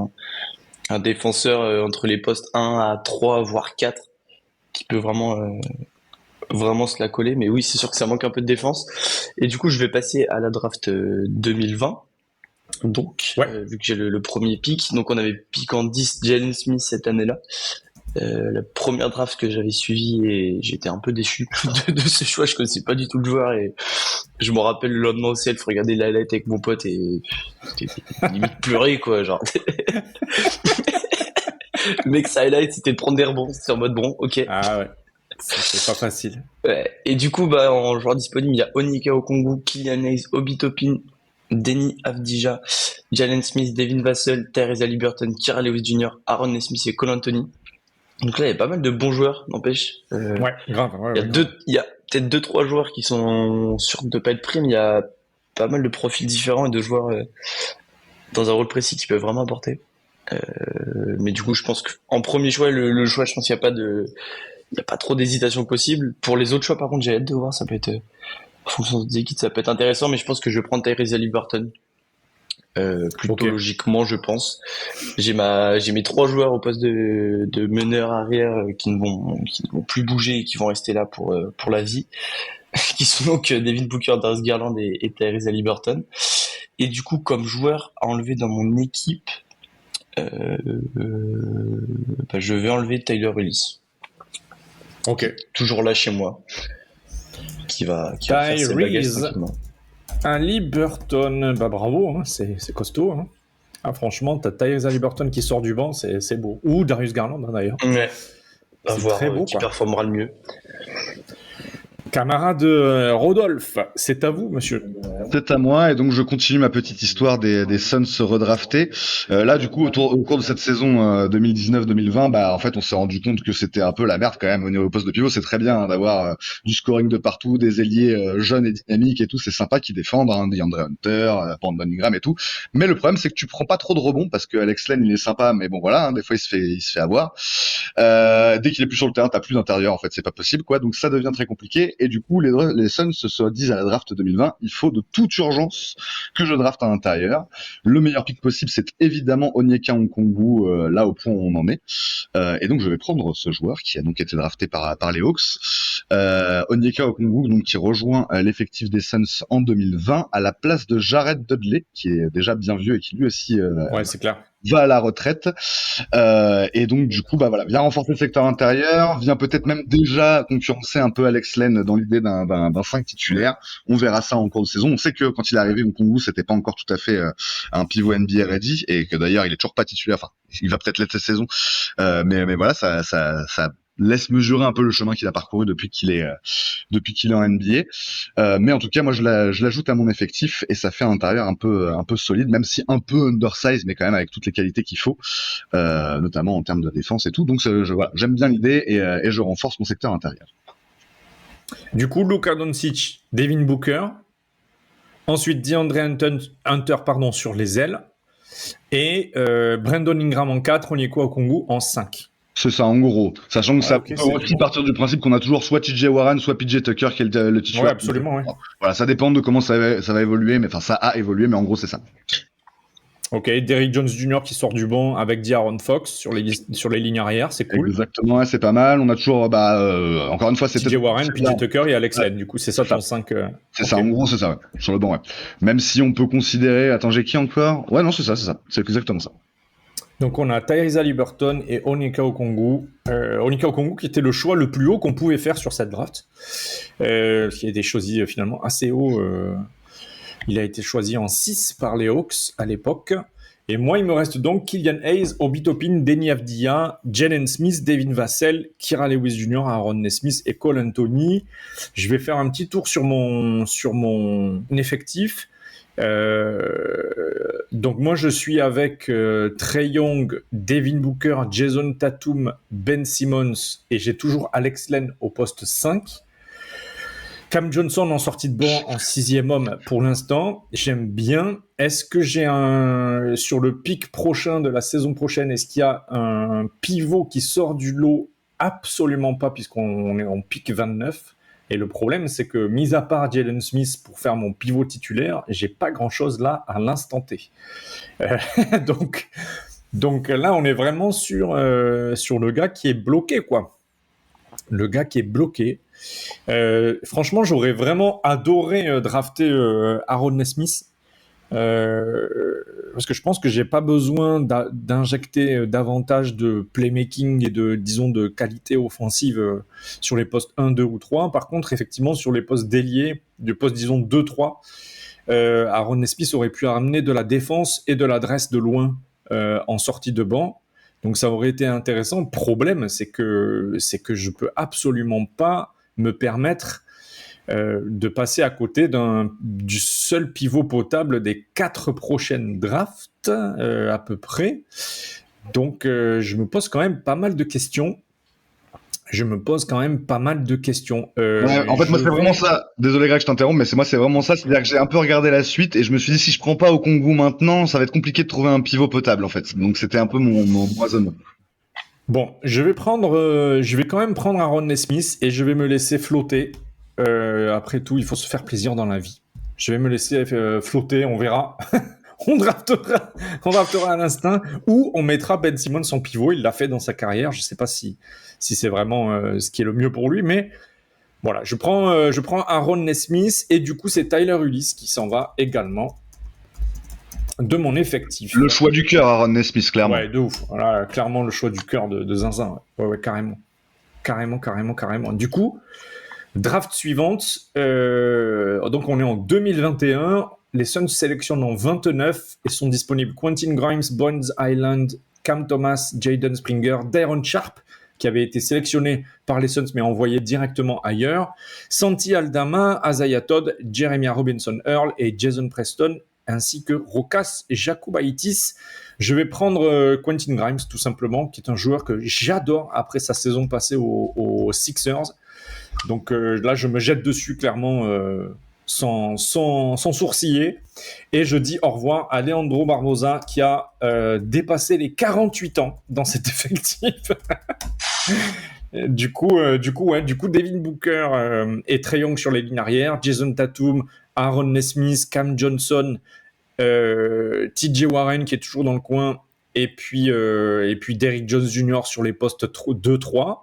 un défenseur entre les postes 1 à 3 voire 4 qui peut vraiment se la coller. Mais oui, c'est sûr que ça manque un peu de défense. Et du coup, je vais passer à la draft 2020. Donc, vu que j'ai le premier pick, donc on avait pick en 10 Jalen Smith cette année-là. La première draft que j'avais suivie, et j'étais un peu déçu de ce choix. Je connaissais pas du tout le joueur et je me rappelle le lendemain au self regarder la highlight avec mon pote et c'était limite pleurer, quoi, genre. Le mec, sa highlight, c'était de prendre des rebonds. C'était en mode bon, ok. Ah ouais. C'est pas facile. Ouais. Et du coup, en joueur disponible, il y a Onyeka Okongwu, Kylian Hayes, Obi Toppin, Denny Avdija, Jalen Smith, Devin Vassell, Tyrese Haliburton, Kira Lewis Jr., Aaron Nesmith et Cole Anthony. Donc là, il y a pas mal de bons joueurs, n'empêche. Ouais, grave. Il y a peut-être 2-3 joueurs qui sont sûrs de pas être pris, mais il y a pas mal de profils différents et de joueurs dans un rôle précis qui peuvent vraiment apporter. Mais du coup, je pense qu'en premier choix, le choix, je pense qu'il n'y a pas trop d'hésitation possible. Pour les autres choix, par contre, j'ai hâte de voir. Ça peut être, en fonction des équipes, ça peut être intéressant, mais je pense que je vais prendre Tyrese Haliburton. Plutôt logiquement, je pense. J'ai mes 3 joueurs au poste de meneur arrière qui ne vont plus bouger et qui vont rester là pour la vie. Qui sont donc Devin Booker, Darius Garland et Tyrese Haliburton. Et du coup, comme joueur à enlever dans mon équipe, je vais enlever Tyler Ulis. Ok. Toujours là chez moi. Qui va faire ses bagages tranquillement. Haliburton, bravo, hein, c'est costaud. Hein. Ah, franchement, t'as Tyrese Haliburton qui sort du banc, c'est beau. Ou Darius Garland, hein, d'ailleurs. Ouais. C'est voir très beau, qui performera le mieux. Camarade Rodolphe, c'est à vous, monsieur. C'est à moi, et donc je continue ma petite histoire des Suns redraftés. Là, du coup, au cours de cette saison 2019-2020, en fait, on s'est rendu compte que c'était un peu la merde quand même au poste de pivot. C'est très bien d'avoir du scoring de partout, des ailiers jeunes et dynamiques et tout. C'est sympa qu'ils défendent, DeAndre Hunter, Brandon Ingram et tout. Mais le problème, c'est que tu prends pas trop de rebonds parce que Alex Len, il est sympa, mais bon, voilà, des fois, il se fait avoir. Dès qu'il est plus sur le terrain, t'as plus d'intérieur, en fait, c'est pas possible, quoi. Donc ça devient très compliqué. et du coup les Suns se disent à la draft 2020, il faut de toute urgence que je drafte à l'intérieur. Le meilleur pick possible, c'est évidemment Onyeka Okongwu, là au point où on en est, et donc je vais prendre ce joueur qui a donc été drafté par les Hawks, Onyeka Okongwu, donc qui rejoint l'effectif des Suns en 2020 à la place de Jared Dudley, qui est déjà bien vieux et qui lui aussi Ouais, c'est clair. va à la retraite, et donc du coup vient renforcer le secteur intérieur, vient peut-être même déjà concurrencer un peu Alex Len dans l'idée d'un 5 titulaire. On verra ça en cours de saison. On sait que quand il est arrivé, Okongwu c'était pas encore tout à fait un pivot NBA ready, et que d'ailleurs il est toujours pas titulaire. Enfin, il va peut-être l'être cette saison, mais voilà, ça laisse mesurer un peu le chemin qu'il a parcouru depuis qu'il est en NBA. Mais en tout cas, moi je l'ajoute à mon effectif et ça fait un intérieur un peu solide, même si un peu undersize, mais quand même avec toutes les qualités qu'il faut, notamment en termes de défense et tout. Donc voilà, j'aime bien l'idée et je renforce mon secteur intérieur. Du coup, Luka Doncic, Devin Booker, ensuite DeAndre Hunter sur les ailes, et Brandon Ingram en 4, Onyeka Okongwu en 5. C'est ça, en gros. Sachant que ça okay, peut aussi partir du principe qu'on a toujours soit TJ Warren, soit PJ Tucker qui est le titulaire. Ouais, absolument, ouais. Voilà, ça dépend de comment ça va évoluer, mais enfin, ça a évolué, mais en gros, c'est ça. Ok, Derrick Jones Jr. qui sort du banc avec De'Aaron Fox sur les lignes arrière, c'est cool. Exactement, ouais, c'est pas mal. On a toujours, encore une fois, c'est TJ Warren, PJ Tucker et Alex Len. Du coup, c'est ça ton 5. C'est ça, en gros, c'est ça, ouais. Sur le banc, ouais. Même si on peut considérer, attends, j'ai qui encore? Ouais, non, c'est ça. C'est exactement ça. Donc on a Tyrese Haliburton et Onyeka Okongwu. Onyeka Okongwu qui était le choix le plus haut qu'on pouvait faire sur cette draft. Qui a été choisi finalement assez haut. Il a été choisi en 6 par les Hawks à l'époque. Et moi, il me reste donc Killian Hayes, Obi Toppin, Deni Avdija, Jalen Smith, Devin Vassell, Kira Lewis Jr., Aaron Nesmith et Cole Anthony. Je vais faire un petit tour sur mon effectif. Donc moi je suis avec Trae Young, Devin Booker, Jason Tatum, Ben Simmons et j'ai toujours Alex Len au poste 5. Cam Johnson en sortie de banc en 6e homme pour l'instant, j'aime bien. Est-ce que j'ai sur le pic prochain de la saison prochaine, est-ce qu'il y a un pivot qui sort du lot? Absolument pas, puisqu'on est en pic 29. Et le problème, c'est que, mis à part Jalen Smith pour faire mon pivot titulaire, j'ai pas grand-chose là à l'instant T. Donc là, on est vraiment sur le gars qui est bloqué, quoi. Le gars qui est bloqué. Franchement, j'aurais vraiment adoré drafter Aaron Nesmith. Parce que je pense que j'ai pas besoin d'injecter davantage de playmaking et de qualité offensive sur les postes 1, 2 ou 3. Par contre, effectivement, sur les postes d'ailier, du poste, disons, 2, 3, Aaron Nesmith aurait pu amener de la défense et de l'adresse de loin en sortie de banc. Donc ça aurait été intéressant. Problème, c'est que je peux absolument pas me permettre de passer à côté du seul pivot potable des 4 prochaines drafts, à peu près. Donc, je me pose quand même pas mal de questions. Ouais, en fait, moi, c'est vraiment ça. Désolé, Greg, je t'interromps, mais c'est vraiment ça. C'est-à-dire que j'ai un peu regardé la suite et je me suis dit, si je prends pas Okongwu maintenant, ça va être compliqué de trouver un pivot potable, en fait. Donc, c'était un peu mon raisonnement. Bon, je vais quand même prendre Aaron Nesmith et je vais me laisser flotter. Après tout, il faut se faire plaisir dans la vie. Je vais me laisser flotter, on verra. on draftera à l'instinct ou on mettra Ben Simmons en pivot. Il l'a fait dans sa carrière. Je ne sais pas si c'est vraiment ce qui est le mieux pour lui, mais voilà, je prends Aaron Nesmith et du coup, c'est Tyler Ulis qui s'en va également de mon effectif. Le choix du cœur, Aaron Nesmith, clairement. Ouais, de ouf. Voilà, clairement le choix du cœur de Zinzin. Ouais, carrément. Du coup, draft suivante. Donc, on est en 2021. Les Suns sélectionnent en 29 et sont disponibles Quentin Grimes, Bones Island, Cam Thomas, Jaden Springer, Day'Ron Sharpe, qui avait été sélectionné par les Suns mais envoyé directement ailleurs, Santi Aldama, Isaiah Todd, Jeremiah Robinson Earl et Jason Preston, ainsi que Rokas Jacobaitis. Je vais prendre Quentin Grimes, tout simplement, qui est un joueur que j'adore après sa saison passée aux Sixers. Donc là, je me jette dessus clairement sans sourciller. Et je dis au revoir à Leandro Barbosa, qui a dépassé les 48 ans dans cet effectif. Du coup, Devin Booker et Trae Young sur les lignes arrière, Jason Tatum, Aaron Nesmith, Cam Johnson, TJ Warren qui est toujours dans le coin, et puis Derrick Jones Jr. sur les postes 2-3.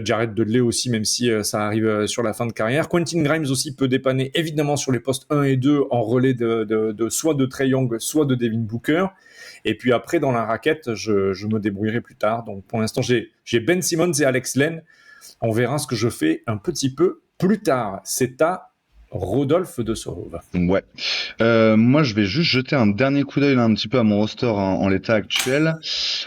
Jared Dudley aussi, même si ça arrive sur la fin de carrière. Quentin Grimes aussi peut dépanner évidemment sur les postes 1 et 2 en relais de soit de Trae Young, soit de Devin Booker. Et puis après, dans la raquette, je me débrouillerai plus tard. Donc pour l'instant, j'ai Ben Simmons et Alex Len. On verra ce que je fais un petit peu plus tard. C'est à Rodolphe de Sauve. Ouais. Moi, je vais juste jeter un dernier coup d'œil là, un petit peu à mon roster en l'état actuel.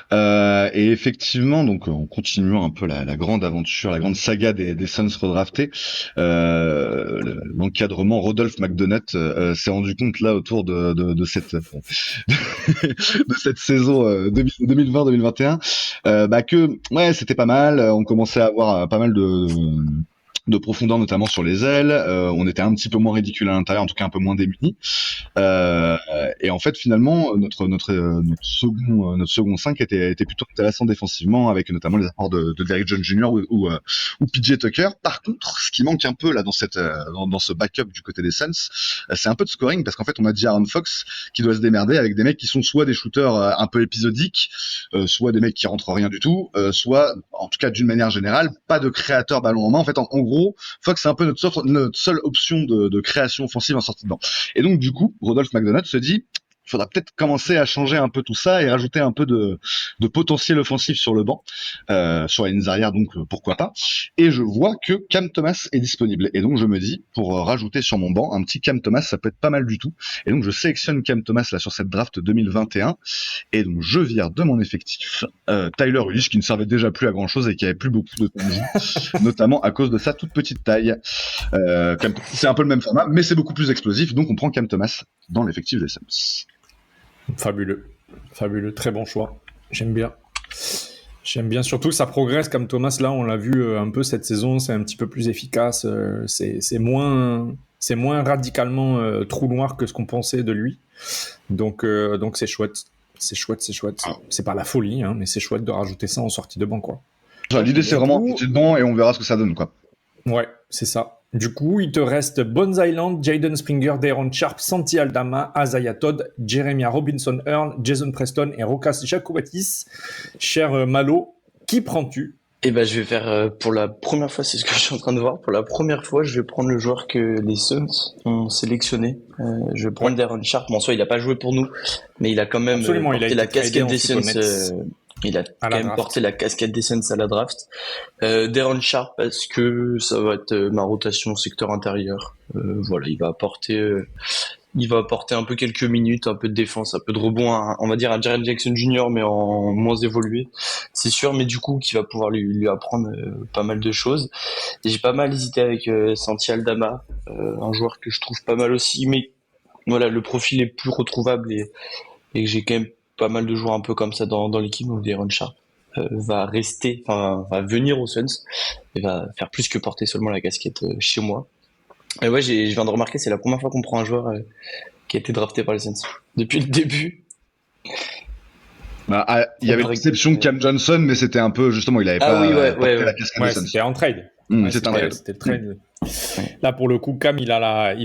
Et effectivement, donc en continuant un peu la grande aventure, la grande saga des Suns redraftés, l'encadrement Rodolphe McDonough s'est rendu compte là autour de cette de cette saison 2020-2021 que ouais, c'était pas mal. On commençait à avoir pas mal de profondeur, notamment sur les ailes. On était un petit peu moins ridicule à l'intérieur, en tout cas un peu moins démunis. Et en fait, finalement, notre second 5 était plutôt intéressant défensivement, avec notamment les apports de Derrick Jones Jr. ou PJ Tucker. Par contre, ce qui manque un peu là dans ce backup du côté des Suns, c'est un peu de scoring, parce qu'en fait, on a dit Aaron Fox qui doit se démerder avec des mecs qui sont soit des shooters un peu épisodiques, soit des mecs qui rentrent rien du tout, soit, en tout cas d'une manière générale, pas de créateur ballon en main. En fait, en gros, Fox c'est un peu notre seule option de création offensive en sortie de banc. Et donc du coup, Rodolphe McDonough se dit, il faudra peut-être commencer à changer un peu tout ça et rajouter un peu de potentiel offensif sur le banc, sur les lignes arrière, donc pourquoi pas. Et je vois que Cam Thomas est disponible. Et donc je me dis, pour rajouter sur mon banc un petit Cam Thomas, ça peut être pas mal du tout. Et donc je sélectionne Cam Thomas là sur cette draft 2021. Et donc je vire de mon effectif Tyler Ulis, qui ne servait déjà plus à grand chose et qui avait plus beaucoup de temps de jeu, notamment à cause de sa toute petite taille. C'est un peu le même format, mais c'est beaucoup plus explosif. Donc on prend Cam Thomas dans l'effectif des Suns. Fabuleux, très bon choix. J'aime bien, surtout ça progresse comme Thomas, là on l'a vu un peu cette saison, c'est un petit peu plus efficace, c'est moins radicalement trou noir que ce qu'on pensait de lui, donc c'est chouette. C'est pas la folie, hein, mais c'est chouette de rajouter ça en sortie de banc, quoi. L'idée c'est vraiment en sortie de banc et on verra ce que ça donne, quoi. Ouais, c'est ça. Du coup, il te reste Bones Island, Jaden Springer, Day'Ron Sharpe, Santi Aldama, Isaiah Todd, Jeremiah Robinson Earl, Jason Preston et Rokas Jacobaitis. Cher Malo, qui prends-tu? Eh ben, je vais faire pour la première fois, c'est ce que je suis en train de voir. Pour la première fois, je vais prendre le joueur que les Suns ont sélectionné. Je vais prendre Day'Ron Sharpe. Bon, soit il a pas joué pour nous, mais il a quand même porté la casquette des Suns. Il a quand même porté la casquette des Suns à la draft. Day'Ron Sharpe, parce que ça va être ma rotation secteur intérieur. Voilà, il va apporter un peu quelques minutes, un peu de défense, un peu de rebond, on va dire un Jaren Jackson Jr. mais en moins évolué, c'est sûr, mais du coup qui va pouvoir lui apprendre pas mal de choses. Et j'ai pas mal hésité avec Santi Aldama, un joueur que je trouve pas mal aussi, mais voilà, le profil est plus retrouvable et que j'ai quand même pas mal de joueurs un peu comme ça dans l'équipe. Donc Day'Ron Sharpe va venir aux Suns et va faire plus que porter seulement la casquette chez moi. Et ouais, je viens de remarquer, c'est la première fois qu'on prend un joueur qui a été drafté par les Suns depuis le début. Il y avait l'exception de Cam Johnson, mais c'était un peu justement, il avait pas la casquette des Suns. C'était en trade. C'était le trade. Là, pour le coup, Cam, il a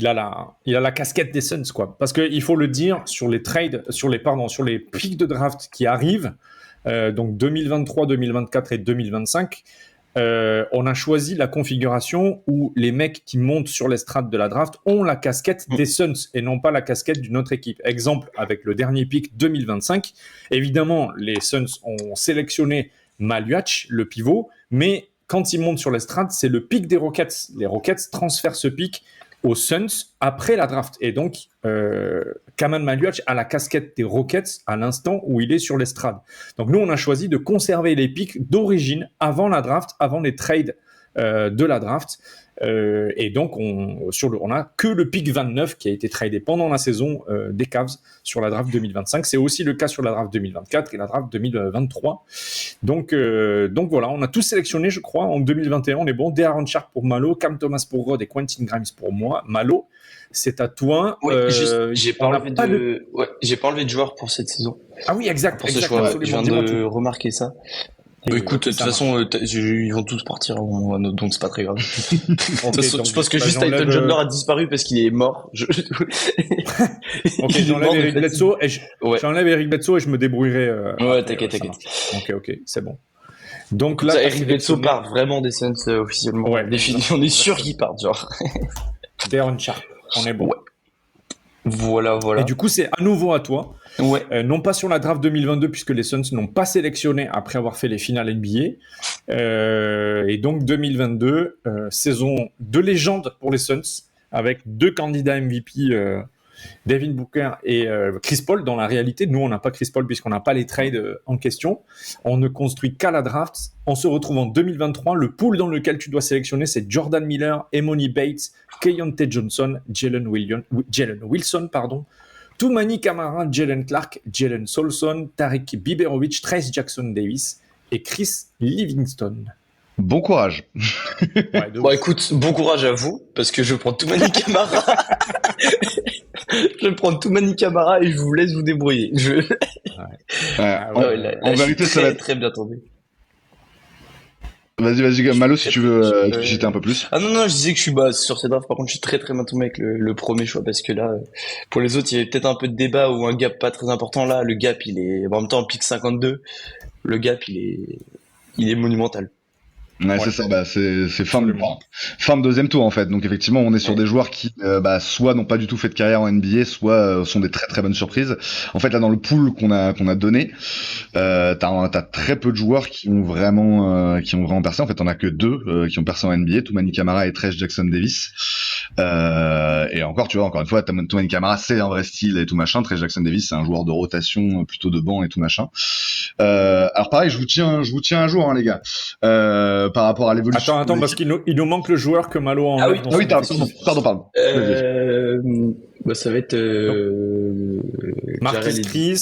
la casquette des Suns, quoi. Parce que il faut le dire, sur les pics de draft qui arrivent, donc 2023, 2024 et 2025, on a choisi la configuration où les mecs qui montent sur l'estrade de la draft ont la casquette des Suns et non pas la casquette d'une autre équipe. Exemple, avec le dernier pick 2025, évidemment, les Suns ont sélectionné Maluach, le pivot, mais quand ils montent sur l'estrade, c'est le pick des Rockets. Les Rockets transfèrent ce pick aux Suns après la draft. Et donc, Kaman Maluach a la casquette des Rockets à l'instant où il est sur l'estrade. Donc nous, on a choisi de conserver les picks d'origine avant la draft, avant les trades de la draft. Et donc, on a que le pick 29 qui a été tradé pendant la saison des Cavs sur la draft 2025. C'est aussi le cas sur la draft 2024 et la draft 2023. Donc voilà, on a tous sélectionné, je crois, en 2021. On est bon. Day'Ron Sharpe pour Malo, Cam Thomas pour Rod et Quentin Grimes pour moi. Malo, c'est à toi. Oui, j'ai pas enlevé de joueur pour cette saison. Ah oui, exact. Pour ce choix, je viens de remarquer ça. Bah, Et, écoute, de toute ça marche. façon, ils vont tous partir, donc c'est pas très grave. De toute Ok, façon, donc, je pense que bah, juste j'enlève, Tyton Chandler a disparu parce qu'il est mort. Ok, Il est j'enlève mort de Eric fatigue. Bledsoe Ouais. j'enlève Eric Bledsoe et je me débrouillerai. Ouais, Après, t'inquiète, ça t'inquiète. marche. Ok, c'est bon. Donc Comme là, ça, t'as Eric Bledsoe sélectionné part vraiment des Suns officiellement. Ouais, Défini, on est sûr qu'il part, genre. Darren Sharp. On est bon. Ouais. Voilà, Et voilà. du coup, c'est à nouveau à toi. Ouais. Non pas sur la draft 2022, puisque les Suns n'ont pas sélectionné après avoir fait les finales NBA. Et donc 2022, saison de légende pour les Suns, avec 2 candidats MVP, Devin Booker et Chris Paul. Dans la réalité, nous, on n'a pas Chris Paul puisqu'on n'a pas les trades en question. On ne construit qu'à la draft. On se retrouve en 2023. Le pool dans lequel tu dois sélectionner, c'est Jordan Miller, Emoni Bates, Keyonte Johnson, Jalen Wilson, Toumani Camara, Jalen Clark, Jalen Solson, Tariq Biberovic, Trace Jackson Davis et Chris Livingston. Bon courage. Ouais, de Bon, ouf. écoute, bon courage à vous, parce que je prends Toumani Camara. Je prends Toumani Camara et je vous laisse vous débrouiller. Ouais, Ah en, ouais, Ouais, là, en je suis vérité, ça va très, être. très bien tombé. Vas-y, Malo, si tu veux Euh, expliciter un peu plus. Ah non, je disais que je suis sur ces drafts, par contre, je suis très très bien tombé avec le premier choix, parce que là, pour les autres, il y avait peut-être un peu de débat ou un gap pas très important. Là, le gap, il est, en même temps, en pick 52, le gap, il est monumental. Ouais, c'est ça, c'est fin de deuxième tour en fait. Donc effectivement, on est sur des joueurs qui soit n'ont pas du tout fait de carrière en NBA, soit sont des très très bonnes surprises. En fait, là dans le pool qu'on a donné, t'as très peu de joueurs qui ont vraiment percé. En fait, t'en as que 2 qui ont percé en NBA, Toumani Camara et Trace Jackson Davis. Et encore, tu vois, encore une fois, Toumani Camara c'est un vrai style et tout machin. Trace Jackson Davis c'est un joueur de rotation, plutôt de banc et tout machin. Alors pareil, je vous tiens un jour, hein, les gars. Par rapport à l'évolution. Attends, parce qu'il nous manque le joueur que Malo a enlevé. Ah oui, pardon. Vas-y. Ça va être Marcus Jarrell Eddy. Chris,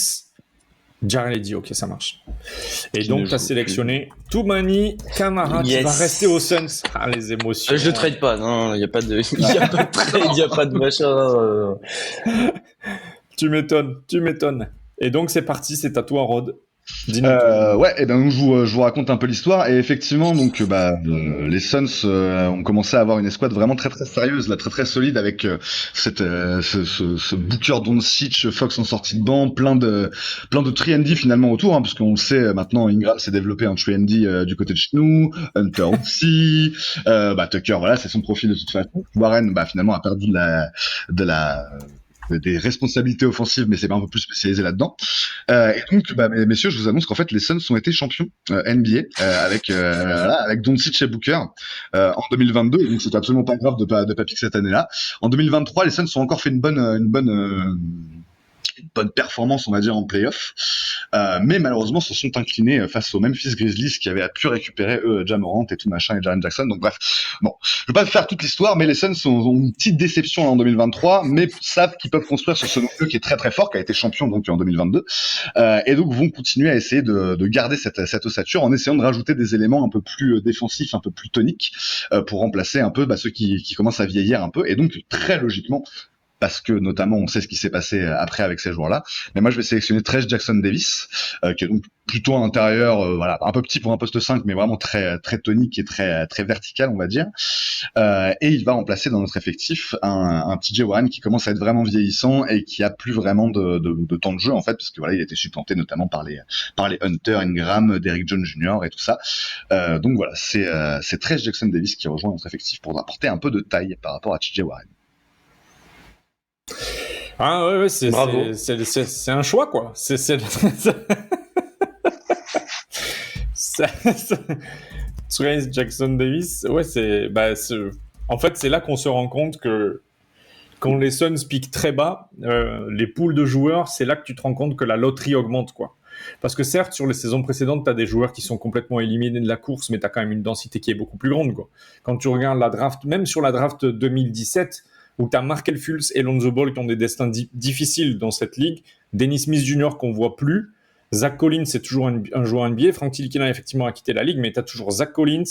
Jarrell Eddy, ok, ça marche. Et Qui donc, ne tu as joue sélectionné Toumani Camara qui Yes. va rester aux Suns. Ah, les émotions. Je le trade pas, non, il n'y a pas de, il y a pas de trade, il n'y a pas de machin. Tu m'étonnes. Et donc, c'est parti, c'est à toi, Rod. Dis-nous. Ouais, et ben je vous raconte un peu l'histoire. Et effectivement, donc les Suns ont commencé à avoir une escouade vraiment très très sérieuse, là, très très solide, avec ce Booker Doncic, Fox en sortie de banc, plein de 3&D finalement autour, hein, parce qu'on le sait maintenant, Ingram s'est développé en 3&D du côté de chez nous, Hunter aussi, Tucker, voilà, c'est son profil de toute façon. Warren, finalement a perdu des responsabilités offensives, mais c'est pas un peu plus spécialisé là-dedans. Et donc, messieurs, je vous annonce qu'en fait, les Suns ont été champions NBA avec Doncic et Booker en 2022. Donc, c'est absolument pas grave de pas piquer cette année-là. En 2023, les Suns ont encore fait une bonne performance, on va dire, en playoff, mais malheureusement se sont inclinés face aux Memphis Grizzlies qui avaient pu récupérer eux Ja Morant et tout machin et Jaren Jackson. Donc bref, bon, je vais pas faire toute l'histoire, mais les Suns ont une petite déception en 2023, mais savent qu'ils peuvent construire sur ce noyau qui est très très fort, qui a été champion donc en 2022, et donc vont continuer à essayer de garder cette ossature en essayant de rajouter des éléments un peu plus défensifs, un peu plus toniques, pour remplacer un peu ceux qui commencent à vieillir un peu, et donc très logiquement, parce que notamment on sait ce qui s'est passé après avec ces joueurs-là. Mais moi je vais sélectionner Trace Jackson Davis, qui est donc plutôt un intérieur, un peu petit pour un poste 5, mais vraiment très très tonique et très très vertical, on va dire. Et il va remplacer dans notre effectif un TJ Warren qui commence à être vraiment vieillissant et qui a plus vraiment de temps de jeu en fait, parce que voilà, il a été supplanté notamment par les Hunter, Ingram, Derrick Jones Jr. et tout ça. Donc voilà, c'est Trace Jackson Davis qui rejoint notre effectif pour apporter un peu de taille par rapport à TJ Warren. Ah ouais, Bravo. c'est un choix, quoi. Trace Jackson Davis, ouais, en fait, c'est là qu'on se rend compte que quand les Suns piquent très bas, les pools de joueurs, c'est là que tu te rends compte que la loterie augmente, quoi. Parce que certes, sur les saisons précédentes, tu as des joueurs qui sont complètement éliminés de la course, mais tu as quand même une densité qui est beaucoup plus grande, quoi. Quand tu regardes la draft, même sur la draft 2017, où tu as Markel Fultz et Lonzo Ball qui ont des destins difficiles dans cette ligue, Dennis Smith Jr. qu'on voit plus, Zach Collins c'est toujours un joueur NBA, Frank Ntilikina effectivement a quitté la ligue, mais tu as toujours Zach Collins,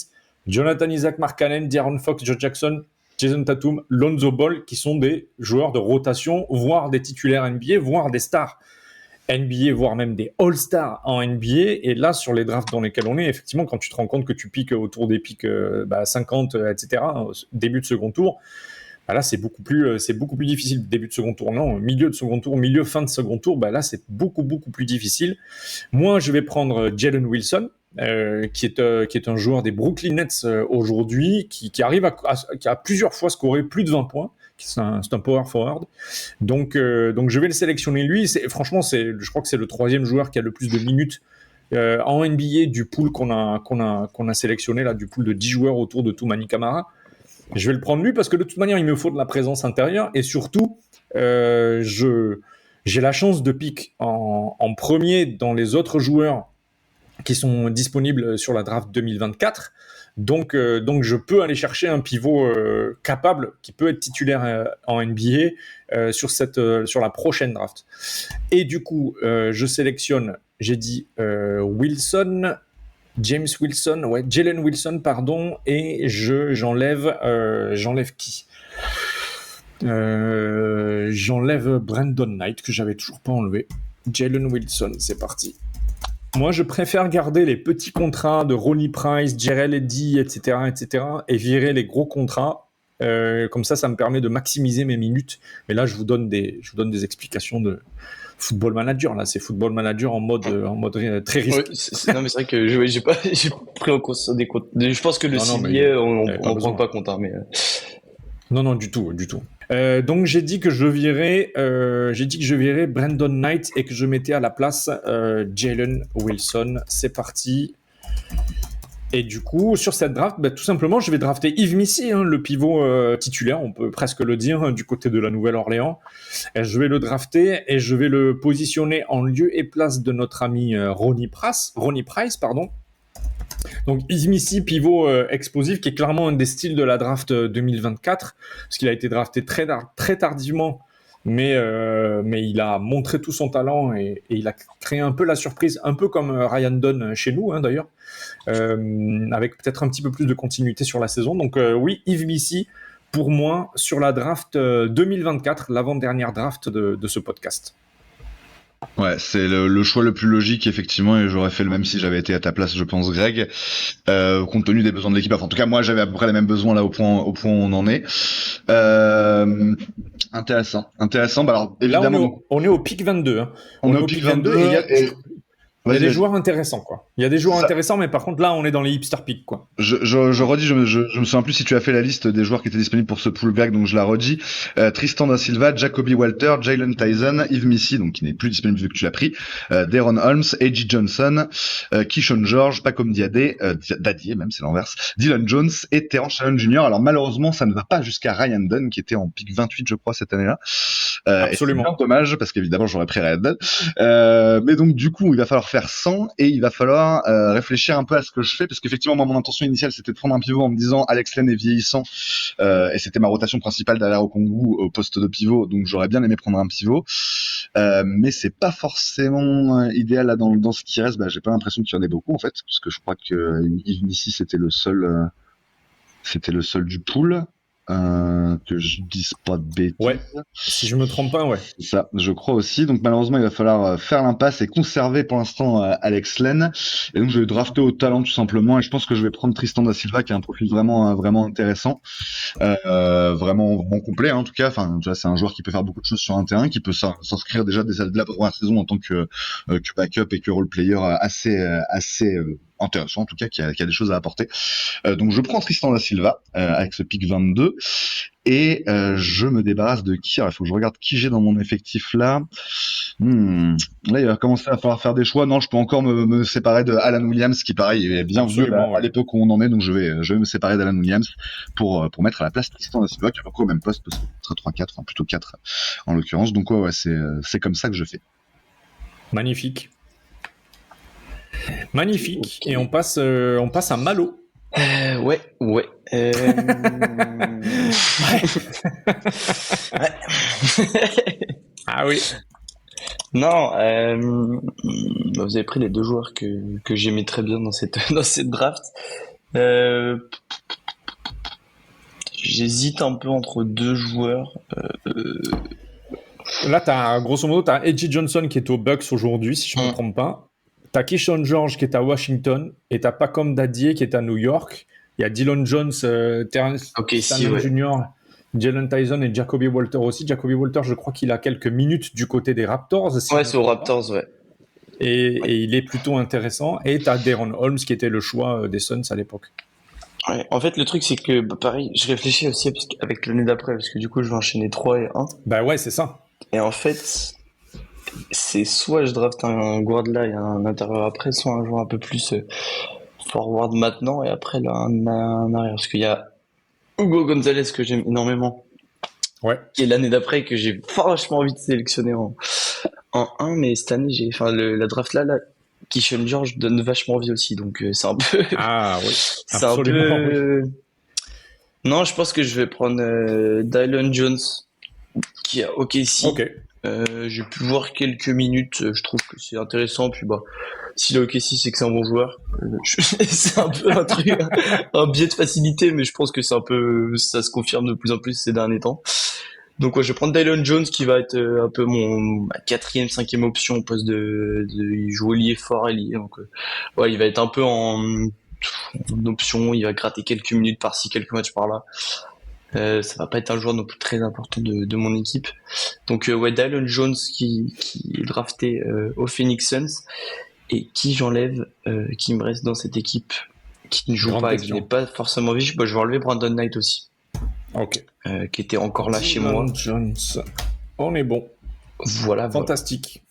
Jonathan Isaac, Mark Allen, De'Aaron Fox, Joe Jackson, Jason Tatum, Lonzo Ball qui sont des joueurs de rotation, voire des titulaires NBA, voire des stars. NBA, voire même des All-Stars en NBA. Et là, sur les drafts dans lesquels on est, effectivement, quand tu te rends compte que tu piques autour des pics 50, etc., début de second tour, bah là, c'est beaucoup plus difficile. Début de second tour, non. Milieu de second tour, fin de second tour, bah là, c'est beaucoup plus difficile. Moi, je vais prendre Jalen Wilson, qui est un joueur des Brooklyn Nets aujourd'hui, qui arrive qui a plusieurs fois scoré plus de 20 points. C'est un power forward. Donc, je vais le sélectionner lui. Franchement, je crois que c'est le 3e joueur qui a le plus de minutes en NBA du pool qu'on a sélectionné, là, du pool de 10 joueurs autour de Toumani Camara. Je vais le prendre lui parce que de toute manière, il me faut de la présence intérieure et surtout, j'ai la chance de pick en premier dans les autres joueurs qui sont disponibles sur la draft 2024. Donc, je peux aller chercher un pivot capable qui peut être titulaire en NBA sur la prochaine draft. Et du coup, je sélectionne, j'ai dit Jalen Wilson, pardon, et j'enlève qui j'enlève Brandon Knight, que j'avais toujours pas enlevé. Jalen Wilson, c'est parti. Moi, je préfère garder les petits contrats de Ronnie Price, Jarrell Eddy, etc., et virer les gros contrats. Comme ça me permet de maximiser mes minutes. Mais là, je vous donne des explications de Football Manager. Là, c'est Football Manager en mode très risqué. Ouais, non, mais c'est vrai que j'ai pas pris en compte des comptes. Je pense que le CBA, on prend pas compte, hein, mais. Non, du tout. Donc j'ai dit que je virais Brandon Knight et que je mettais à la place Jalen Wilson. C'est parti. Et du coup, sur cette draft, tout simplement, je vais drafter Yves Missi, le pivot titulaire, on peut presque le dire, du côté de la Nouvelle-Orléans. Et je vais le drafter et je vais le positionner en lieu et place de notre ami Ronnie Price. Donc Yves Missi, pivot explosif, qui est clairement un des styles de la draft 2024, parce qu'il a été drafté très tardivement, mais il a montré tout son talent et il a créé un peu la surprise, un peu comme Ryan Dunn chez nous, d'ailleurs, avec peut-être un petit peu plus de continuité sur la saison. Donc oui, Yves Missi, pour moi, sur la draft 2024, l'avant-dernière draft de ce podcast. Ouais, c'est le choix le plus logique, effectivement, et j'aurais fait le même si j'avais été à ta place, je pense, Greg, compte tenu des besoins de l'équipe. Enfin, en tout cas, moi, j'avais à peu près les mêmes besoins là au point où on en est. Intéressant. Bah, alors, évidemment, là, on est au pick 22. On est au pick 22 et il y a des joueurs intéressants, quoi. Il y a des joueurs intéressants, mais par contre, là, on est dans les hipster picks, quoi. Je redis, je me souviens plus si tu as fait la liste des joueurs qui étaient disponibles pour ce pool Greg, donc je la redis. Tristan da Silva, Jacoby Walter, Jalen Tyson, Yves Missi, donc qui n'est plus disponible vu que tu l'as pris, Deron Holmes, A.J. Johnson, Keyshawn George, Pacom Dadier même, c'est l'inverse, Dylan Jones et Terrence Shannon Jr. Alors malheureusement, ça ne va pas jusqu'à Ryan Dunn, qui était en pick 28, je crois, cette année-là. Absolument. Et c'est bien dommage, parce qu'évidemment, j'aurais pris Ryan Dunn. Mais donc, du coup, il va falloir faire 100 et il va falloir réfléchir un peu à ce que je fais, parce qu'effectivement, moi, mon intention initiale, c'était de prendre un pivot en me disant Alex Len est vieillissant, et c'était ma rotation principale derrière Okongwu au poste de pivot, donc j'aurais bien aimé prendre un pivot, mais c'est pas forcément idéal là dans ce qui reste. J'ai pas l'impression qu'il y en ait beaucoup en fait, parce que je crois que Yves Missi c'était le seul du pool. Que je dise pas de bêtises. Ouais, si je me trompe pas, ouais. C'est ça, je crois aussi. Donc malheureusement, il va falloir faire l'impasse et conserver pour l'instant Alex Len. Et donc je vais drafter au talent tout simplement. Et je pense que je vais prendre Tristan da Silva, qui a un profil vraiment intéressant, vraiment complet en tout cas. Enfin, tu vois, c'est un joueur qui peut faire beaucoup de choses sur un terrain, qui peut s'inscrire déjà dès la première saison en tant que backup et que role player assez intéressant en tout cas, qui a des choses à apporter. Donc je prends Tristan da Silva avec ce pick 22 et je me débarrasse de qui? Alors, il faut que je regarde qui j'ai dans mon effectif là. Là il va commencer à falloir faire des choix. Non, je peux encore me séparer de Alan Williams, qui pareil est bien vieux à l'époque où on en est, donc je vais me séparer d'Alan Williams pour mettre à la place Tristan da Silva, qui est encore au même poste, peut-être 3-4, enfin plutôt 4 en l'occurrence. Donc ouais, c'est comme ça que je fais. Magnifique. Okay. Et on passe à Malo. Ouais. Ah oui. Non, vous avez pris les deux joueurs que j'aimais très bien dans cette draft. J'hésite un peu entre deux joueurs. Là, grosso modo, t'as Edgy Johnson qui est aux Bucks aujourd'hui, si je ne me trompe pas. T'as Keyshawn George qui est à Washington. Et t'as Pacom Dadier qui est à New York. Il y a Dillon Jones, Terrence Stanton Jr., Jalen Tyson et Jacoby Walter aussi. Jacoby Walter, je crois qu'il a quelques minutes du côté des Raptors. Ouais, c'est aux Raptors, ouais. Et il est plutôt intéressant. Et t'as Deron Holmes qui était le choix des Suns à l'époque. Ouais. En fait, le truc, c'est que, pareil, je réfléchis aussi avec l'année d'après, parce que du coup, je vais enchaîner 3 et 1. Bah ouais, c'est ça. Et en fait, c'est soit je draft un guard là et un intérieur après, soit un joueur un peu plus forward maintenant et après là, un arrière. Parce qu'il y a Hugo Gonzalez que j'aime énormément. Ouais. Qui est l'année d'après que j'ai vachement envie de sélectionner en 1, mais cette année, la draft là, Keyshawn George donne vachement envie aussi, donc c'est un peu. Ah oui. C'est un peu. Oui. Non, je pense que je vais prendre Dylon Jones, qui est à OKC. Ok. J'ai pu voir quelques minutes, je trouve que c'est intéressant, puis bah, s'il est OKC, c'est que c'est un bon joueur. C'est un peu un truc, un biais de facilité, mais je pense que ça se confirme de plus en plus ces derniers temps. Donc ouais, je vais prendre Dylon Jones qui va être un peu ma 4e, 5e option au poste il joue ailier fort ailier. Donc ouais, il va être un peu en option, il va gratter quelques minutes par-ci, quelques matchs par-là. Ça va pas être un joueur non plus très important de mon équipe. Donc ouais, Dylon Jones qui est drafté au Phoenix Suns et qui j'enlève, qui me reste dans cette équipe qui ne joue pas et qui n'est pas forcément riche. Bah, je vais enlever Brandon Knight aussi. Ok. Qui était encore là chez moi. Jones. On est bon. Voilà. Fantastique.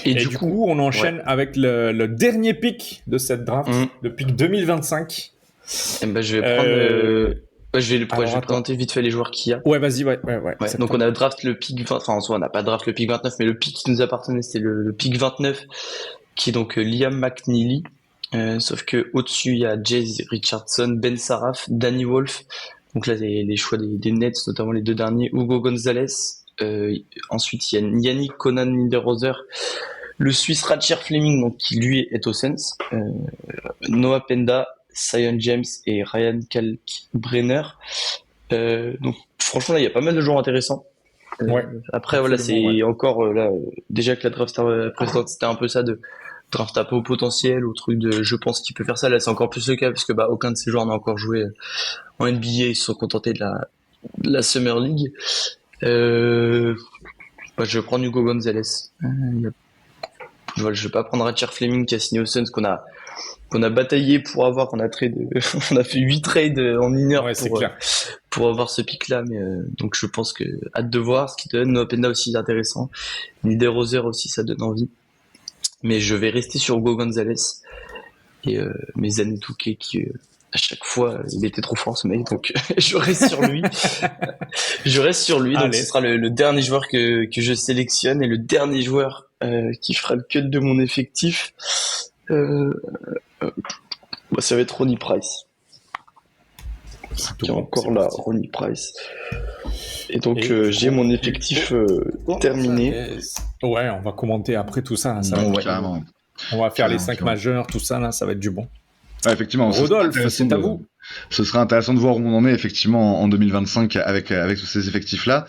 Et du coup, on enchaîne avec le dernier pick de cette draft, le pick 2025. Et ben, je vais prendre. Je vais présenter vite fait les joueurs qu'il y a. Ouais, vas-y, ouais. Donc on a draft le pick 20, enfin en soi on n'a pas draft le pick 29, mais le pick qui nous appartenait c'était le pick 29, qui est donc Liam McNeely. Sauf que au-dessus il y a Jay Richardson, Ben Saraf, Danny Wolf. Donc là les choix des Nets, notamment les 2 derniers, Hugo Gonzalez. Ensuite il y a Yannick Conan Niederhauser, le Suisse Ratcher Fleming, donc qui lui est au Suns. Noah Penda, Zion James et Ryan Kalkbrenner. Donc franchement là il y a pas mal de joueurs intéressants. Ouais. Après voilà, c'est encore là déjà que la draft précédente c'était un peu ça de draft à peu au potentiel, au truc de je pense qu'il peut faire ça. Là c'est encore plus le cas parce que bah aucun de ces joueurs n'a encore joué en NBA, ils se sont contentés de la Summer League. Bah, je vais prendre Hugo Gonzalez. Je vais pas prendre Ratcher Fleming qui a signé au Suns qu'on a bataillé pour avoir, qu'on a on a fait 8 trades en une heure pour avoir ce pick là, mais donc je pense que hâte de voir ce qu'il donne. Noah Penda aussi intéressant, Niederhauser aussi ça donne envie, mais je vais rester sur Hugo Gonzalez et mes années Touquet qui à chaque fois il était trop fort ce mec, donc je reste sur lui. Donc allez. ce sera le dernier joueur que je sélectionne et le dernier joueur qui fera le cut de mon effectif. Ça va être Ronnie Price. Qui est encore là, Ronnie Price. Et donc j'ai mon effectif terminé. Ouais, on va commenter après tout ça. Carrément. On va faire les 5 majeurs, tout ça là, ça va être du bon. Ouais, effectivement. Rodolphe, c'est à vous. Ce sera intéressant de voir où on en est effectivement en 2025 avec tous ces effectifs-là.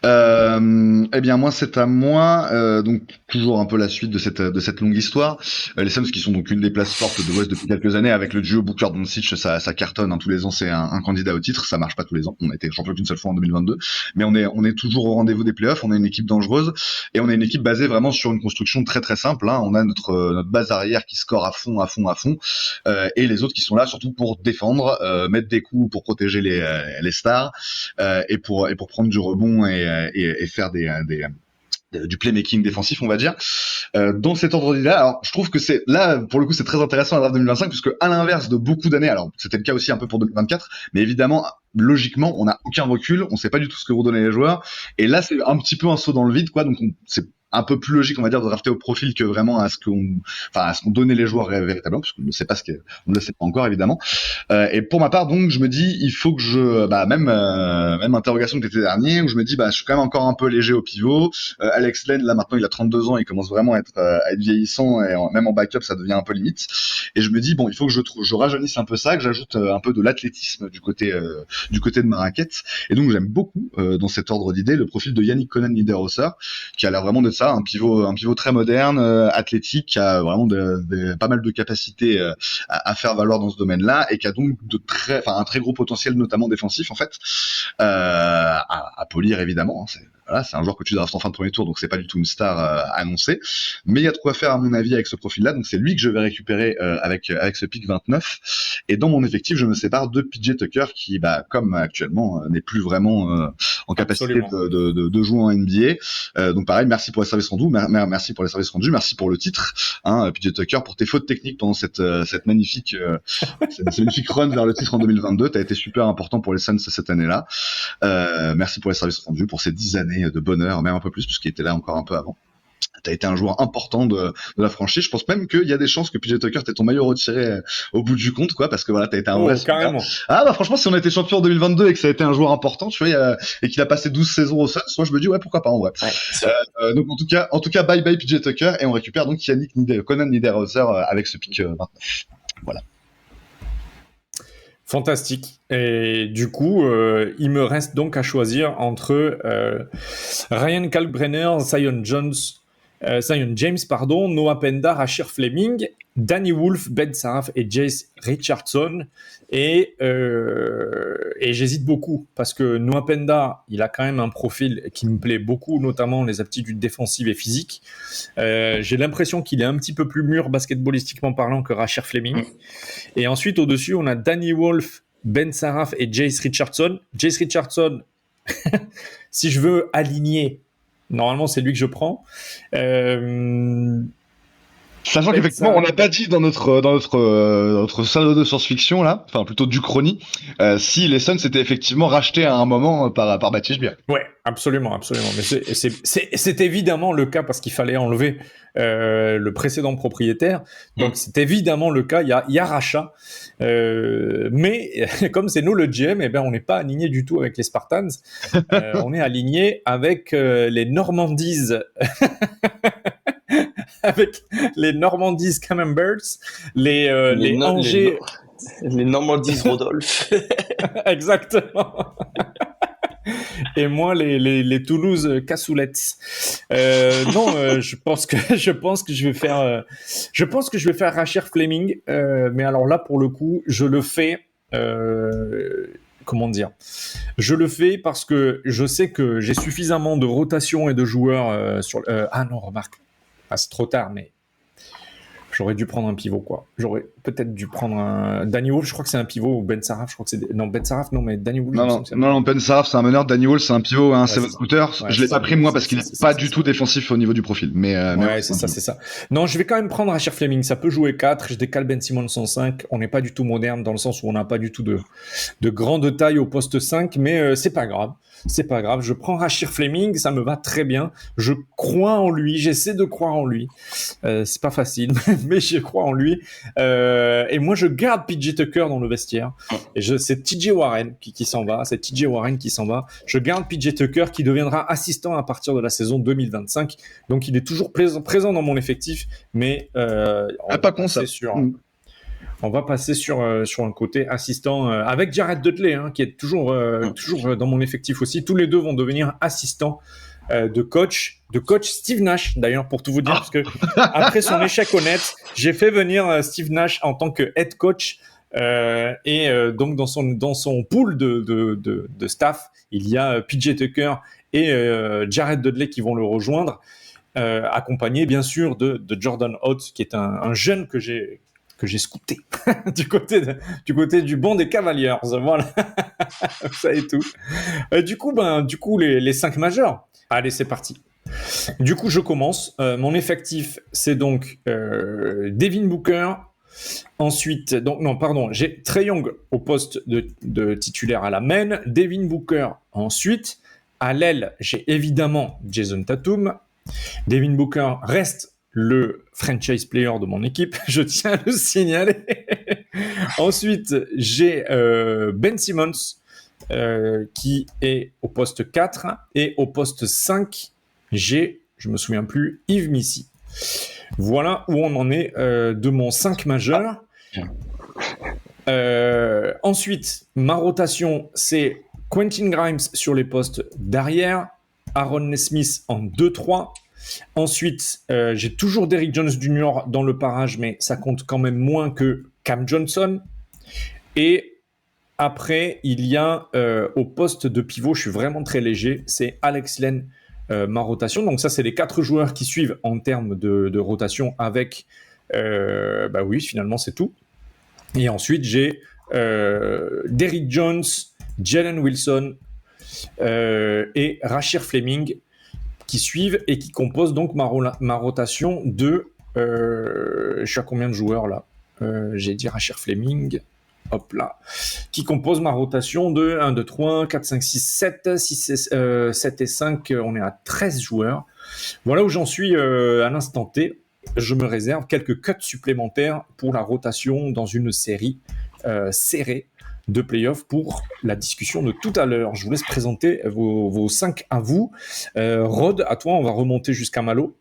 Eh bien moi c'est à moi. Donc toujours un peu la suite de cette longue histoire. Les Suns qui sont donc une des places fortes de l'Ouest depuis quelques années avec le duo Booker-Doncic, ça cartonne. Hein, tous les ans c'est un candidat au titre. Ça marche pas tous les ans. On a été champion qu'une seule fois en 2022, mais on est toujours au rendez-vous des playoffs. On est une équipe dangereuse et on est une équipe basée vraiment sur une construction très très simple. Hein. On a notre base arrière qui score à fond, et les autres qui sont là surtout pour défendre. Mettre des coups pour protéger les stars et pour prendre du rebond et faire du playmaking défensif, on va dire. Dans cet ordre d'idée, alors je trouve que c'est là pour le coup c'est très intéressant la draft 2025 puisque à l'inverse de beaucoup d'années, alors c'était le cas aussi un peu pour 2024, mais évidemment logiquement on n'a aucun recul, on sait pas du tout ce que vont donner les joueurs et là c'est un petit peu un saut dans le vide quoi, donc c'est un peu plus logique on va dire de drafter au profil que vraiment à ce qu'on donnait les joueurs véritablement parce qu'on ne sait pas on ne le sait pas encore évidemment. Et pour ma part, donc, je me dis, il faut que même interrogation de l'été dernier, où je me dis, je suis quand même encore un peu léger au pivot. Alex Len, là, maintenant, il a 32 ans, il commence vraiment à être vieillissant, et même en backup, ça devient un peu limite. Et je me dis, bon, il faut que je rajeunisse un peu ça, que j'ajoute un peu de l'athlétisme du côté de ma raquette. Et donc, j'aime beaucoup, dans cet ordre d'idée, le profil de Yannick Conan-Niederhauser, qui a l'air vraiment d'être ça, un pivot très moderne, athlétique, qui a vraiment pas mal de capacités à faire valoir dans ce domaine-là, et qui a donc un très gros potentiel, notamment défensif, en fait, à polir, évidemment. C'est un joueur que tu draftes en fin de premier tour, donc c'est pas du tout une star annoncée, mais il y a de quoi faire à mon avis avec ce profil-là, donc c'est lui que je vais récupérer avec ce pick 29, et dans mon effectif je me sépare de PJ Tucker qui, comme actuellement, n'est plus vraiment en capacité de jouer en NBA, donc pareil, merci pour les services rendus, merci pour les services rendus, merci pour le titre, PJ Tucker, pour tes fautes techniques pendant cette magnifique run vers le titre en 2022, t'as été super important pour les Suns cette année-là, merci pour les services rendus, pour ces 10 années de bonheur, même un peu plus, puisqu'il était là encore un peu avant. T'as été un joueur important de la franchise. Je pense même qu'il y a des chances que PJ Tucker t'ait ton maillot retiré au bout du compte, quoi, parce que voilà, t'as été un vrai carrément. Franchement, si on a été champion en 2022 et que ça a été un joueur important, tu vois, et qu'il a passé 12 saisons au Suns, moi je me dis, ouais, pourquoi pas, en vrai. Ouais, donc en tout cas, bye bye PJ Tucker, et on récupère donc Yannick Conan-Niederhauser avec ce pick 29. Voilà. Fantastique. Et du coup, il me reste donc à choisir entre Ryan Kalkbrenner, Zion James, Noah Penda, Rasheer Fleming, Danny Wolf, Ben Saraf et Jace Richardson. Et j'hésite beaucoup parce que Noah Penda, il a quand même un profil qui me plaît beaucoup, notamment les aptitudes défensives et physiques. J'ai l'impression qu'il est un petit peu plus mûr basketballistiquement parlant que Rasheer Fleming. Et ensuite, au-dessus, on a Danny Wolf, Ben Saraf et Jace Richardson. Jace Richardson, si je veux aligner, normalement, c'est lui que je prends. Sachant qu'effectivement, on n'a pas dit dans notre scénario de science-fiction là, enfin plutôt d'Uchronie, si les Suns étaient effectivement rachetés à un moment par Matisse Bier. Ouais, absolument. Mais c'est évidemment le cas parce qu'il fallait enlever le précédent propriétaire. Donc c'est évidemment le cas. Il y a rachat, mais comme c'est nous le GM, on n'est pas aligné du tout avec les Spartans. On est aligné avec les Normandies. Avec les Normandies Camemberts, les Angers... Les Normandies Rodolphe. Exactement. Et moi, les Toulouse Cassoulettes. Je pense que je vais faire... je pense que je vais faire Rasheer Fleming. Mais alors là, pour le coup, je le fais... comment dire ? Je le fais parce que je sais que j'ai suffisamment de rotation et de joueurs sur... Ah non, remarque. C'est trop tard, mais j'aurais dû prendre un pivot, quoi. J'aurais peut-être dû prendre un Danny Wolf, je crois que c'est un pivot, ou Ben Saraf, je crois que c'est... Non, Ben Saraf, non, mais Danny Wolf... Non, Ben Saraf, c'est un meneur, Danny Wolf, c'est un pivot, un seven footer. Je l'ai pas pris, moi, parce qu'il est pas du tout défensif au niveau du profil. Mais c'est ça. Non, je vais quand même prendre Rasheer Fleming, ça peut jouer 4, je décale Ben Simmons en 5, on n'est pas du tout moderne, dans le sens où on n'a pas du tout de grande taille au poste 5, mais c'est pas grave. Je prends Rasheer Fleming, ça me va très bien. Je crois en lui, j'essaie de croire en lui. C'est pas facile, mais je crois en lui. Et moi, je garde PJ Tucker dans le vestiaire. Et c'est TJ Warren qui s'en va. Je garde PJ Tucker qui deviendra assistant à partir de la saison 2025. Donc, il est toujours présent dans mon effectif, mais on va passer sur un côté assistant avec Jared Dudley, qui est toujours dans mon effectif aussi. Tous les deux vont devenir assistants de coach Steve Nash, d'ailleurs, pour tout vous dire, parce que après son échec honnête, j'ai fait venir Steve Nash en tant que head coach. Donc dans son pool de staff, il y a PJ Tucker et Jared Dudley qui vont le rejoindre, accompagné bien sûr de Jordan Howard, qui est un jeune que j'ai scouté du côté du banc des Cavaliers. Voilà. Ça et tout. Du coup, les 5 majeurs. Allez, c'est parti. Du coup, je commence. Mon effectif, c'est donc Devin Booker. Ensuite, j'ai Trae Young au poste de titulaire à la main. Devin Booker ensuite. À l'aile, j'ai évidemment Jason Tatum. Devin Booker reste le franchise player de mon équipe, je tiens à le signaler. Ensuite, j'ai Ben Simmons, qui est au poste 4, et au poste 5, j'ai, je me souviens plus, Yves Missy. Voilà où on en est de mon 5 majeur. Ensuite, ma rotation, c'est Quentin Grimes sur les postes d'arrière, Aaron Nesmith en 2-3. Ensuite, j'ai toujours Derrick Jones Jr. dans le parage, mais ça compte quand même moins que Cam Johnson. Et après, il y a au poste de pivot, je suis vraiment très léger, c'est Alex Len, ma rotation. Donc ça, c'est les 4 joueurs qui suivent en termes de rotation avec... bah oui, finalement, c'est tout. Et ensuite, j'ai Derrick Jones, Jalen Wilson et Rashir Fleming qui suivent et qui composent donc ma rotation de... je suis à combien de joueurs là ? J'ai dit Rashir Fleming, hop là, qui compose ma rotation de 1, 2, 3, 4, 5, 6, 7 et 5, on est à 13 joueurs. Voilà où j'en suis à l'instant T. Je me réserve quelques cuts supplémentaires pour la rotation dans une série serrée de playoffs pour la discussion de tout à l'heure. Je vous laisse présenter vos 5 à vous. Rod, à toi, on va remonter jusqu'à Malo.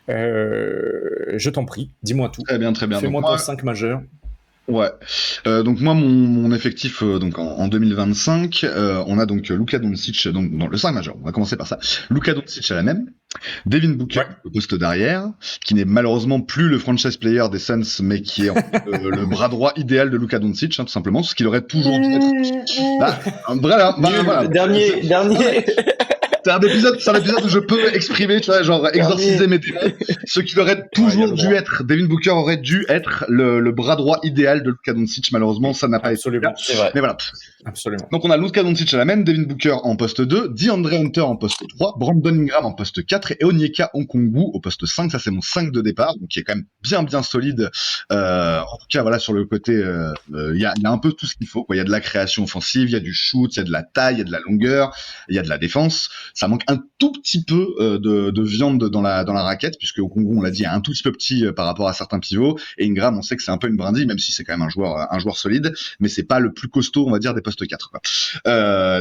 Je t'en prie, dis-moi tout. Très bien, très bien. Fais-moi ton 5 majeur. Ouais. Donc moi, mon effectif donc en 2025, on a donc Luka Doncic, donc dans le 5 majeur. On va commencer par ça. Luka Doncic à la même. Devin Booker au poste d'arrière, qui n'est malheureusement plus le franchise player des Suns, mais qui est le bras droit idéal de Luka Doncic, tout simplement, ce qu'il aurait toujours dû être. Voilà. Dernier. C'est un épisode où je peux exprimer, tu vois, genre exorciser mes démons. Ce qui aurait toujours dû être, Devin Booker aurait dû être le bras droit idéal de Luka Doncic. Malheureusement, ça n'a pas été le cas. C'est vrai. Mais voilà. Absolument. Donc on a Luka Doncic à la main, Devin Booker en poste 2, DeAndre Hunter en poste 3, Brandon Ingram en poste 4 et Onyeka Okongwu au poste 5. Ça, c'est mon 5 de départ, donc qui est quand même bien solide. En tout cas, voilà, sur le côté, il y a un peu tout ce qu'il faut, quoi. Il y a de la création offensive, il y a du shoot, il y a de la taille, il y a de la longueur, il y a de la défense. Ça manque un tout petit peu de viande dans la raquette, puisque Okongwu, on l'a dit, est un tout petit peu petit par rapport à certains pivots. Et Ingram, on sait que c'est un peu une brindille, même si c'est quand même un joueur solide, mais c'est pas le plus costaud, on va dire, des postes 4, quoi.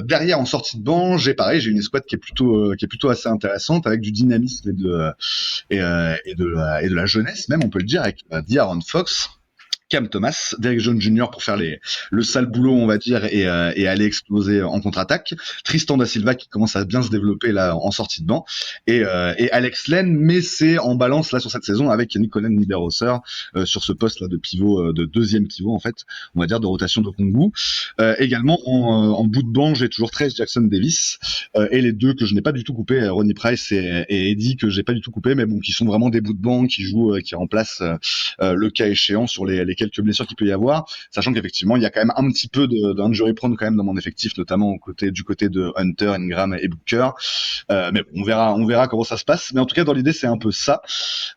Derrière, en sortie de banc, j'ai une escouade qui est plutôt assez intéressante, avec du dynamisme et de la jeunesse, même, on peut le dire, avec De'Aaron Fox, Cam Thomas, Derrick Jones Jr. pour faire le sale boulot, on va dire, et aller exploser en contre-attaque. Tristan da Silva qui commence à bien se développer là en sortie de banc, et Alex Len, mais c'est en balance là sur cette saison avec Nicolas Niederhauser sur ce poste là de pivot, de deuxième pivot en fait, on va dire, de rotation de Okongwu. Également en bout de banc, j'ai toujours 13 Jackson Davis et les deux que je n'ai pas du tout coupé, Ronnie Price et Eddie, que j'ai pas du tout coupé, mais bon, qui sont vraiment des bouts de banc, qui jouent, qui remplacent le cas échéant sur les quelques blessures qu'il peut y avoir, sachant qu'effectivement il y a quand même un petit peu d'injury prone quand même dans mon effectif, notamment du côté de Hunter, Ingram et Booker, mais bon, on verra comment ça se passe, mais en tout cas dans l'idée c'est un peu ça,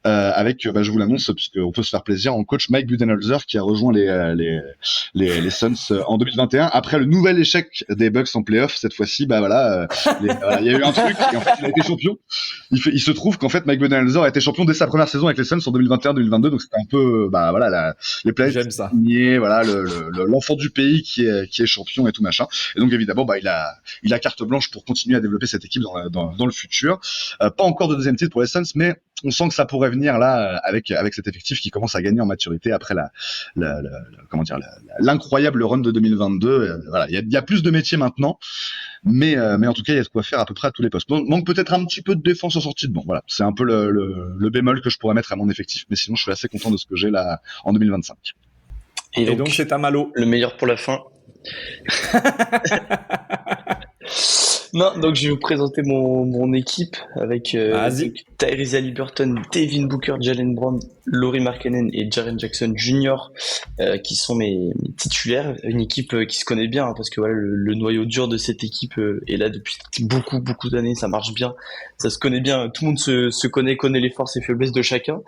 avec je vous l'annonce puisqu'on peut se faire plaisir, en coach Mike Budenholzer qui a rejoint les Suns en 2021 après le nouvel échec des Bucks en playoff. Cette fois-ci, il y a eu un truc et en fait il a été champion. Il se trouve qu'en fait Mike Budenholzer a été champion dès sa première saison avec les Suns en 2021-2022, donc c'était un peu les playoffs. J'aime ça. Voilà, l'enfant du pays qui est champion et tout machin. Et donc évidemment, il a carte blanche pour continuer à développer cette équipe dans le futur. Pas encore de deuxième titre pour les Suns, mais on sent que ça pourrait venir là avec cet effectif qui commence à gagner en maturité après l'incroyable run de 2022. Voilà, il y a plus de métiers maintenant, mais en tout cas il y a de quoi faire à peu près à tous les postes. Manque peut-être un petit peu de défense en sortie de banc. Voilà, c'est un peu le bémol que je pourrais mettre à mon effectif, mais sinon je suis assez content de ce que j'ai là en 2025. Et donc c'est à Malo. Le meilleur pour la fin. Non, donc je vais vous présenter mon équipe avec Tyrese Haliburton, Devin Booker, Jalen Brown, Lauri Markkanen et Jaren Jackson Jr. Qui sont mes titulaires. Une équipe qui se connaît bien, hein, parce que voilà, le noyau dur de cette équipe est là depuis beaucoup d'années, ça marche bien, ça se connaît bien, tout le monde se connaît les forces et faiblesses de chacun.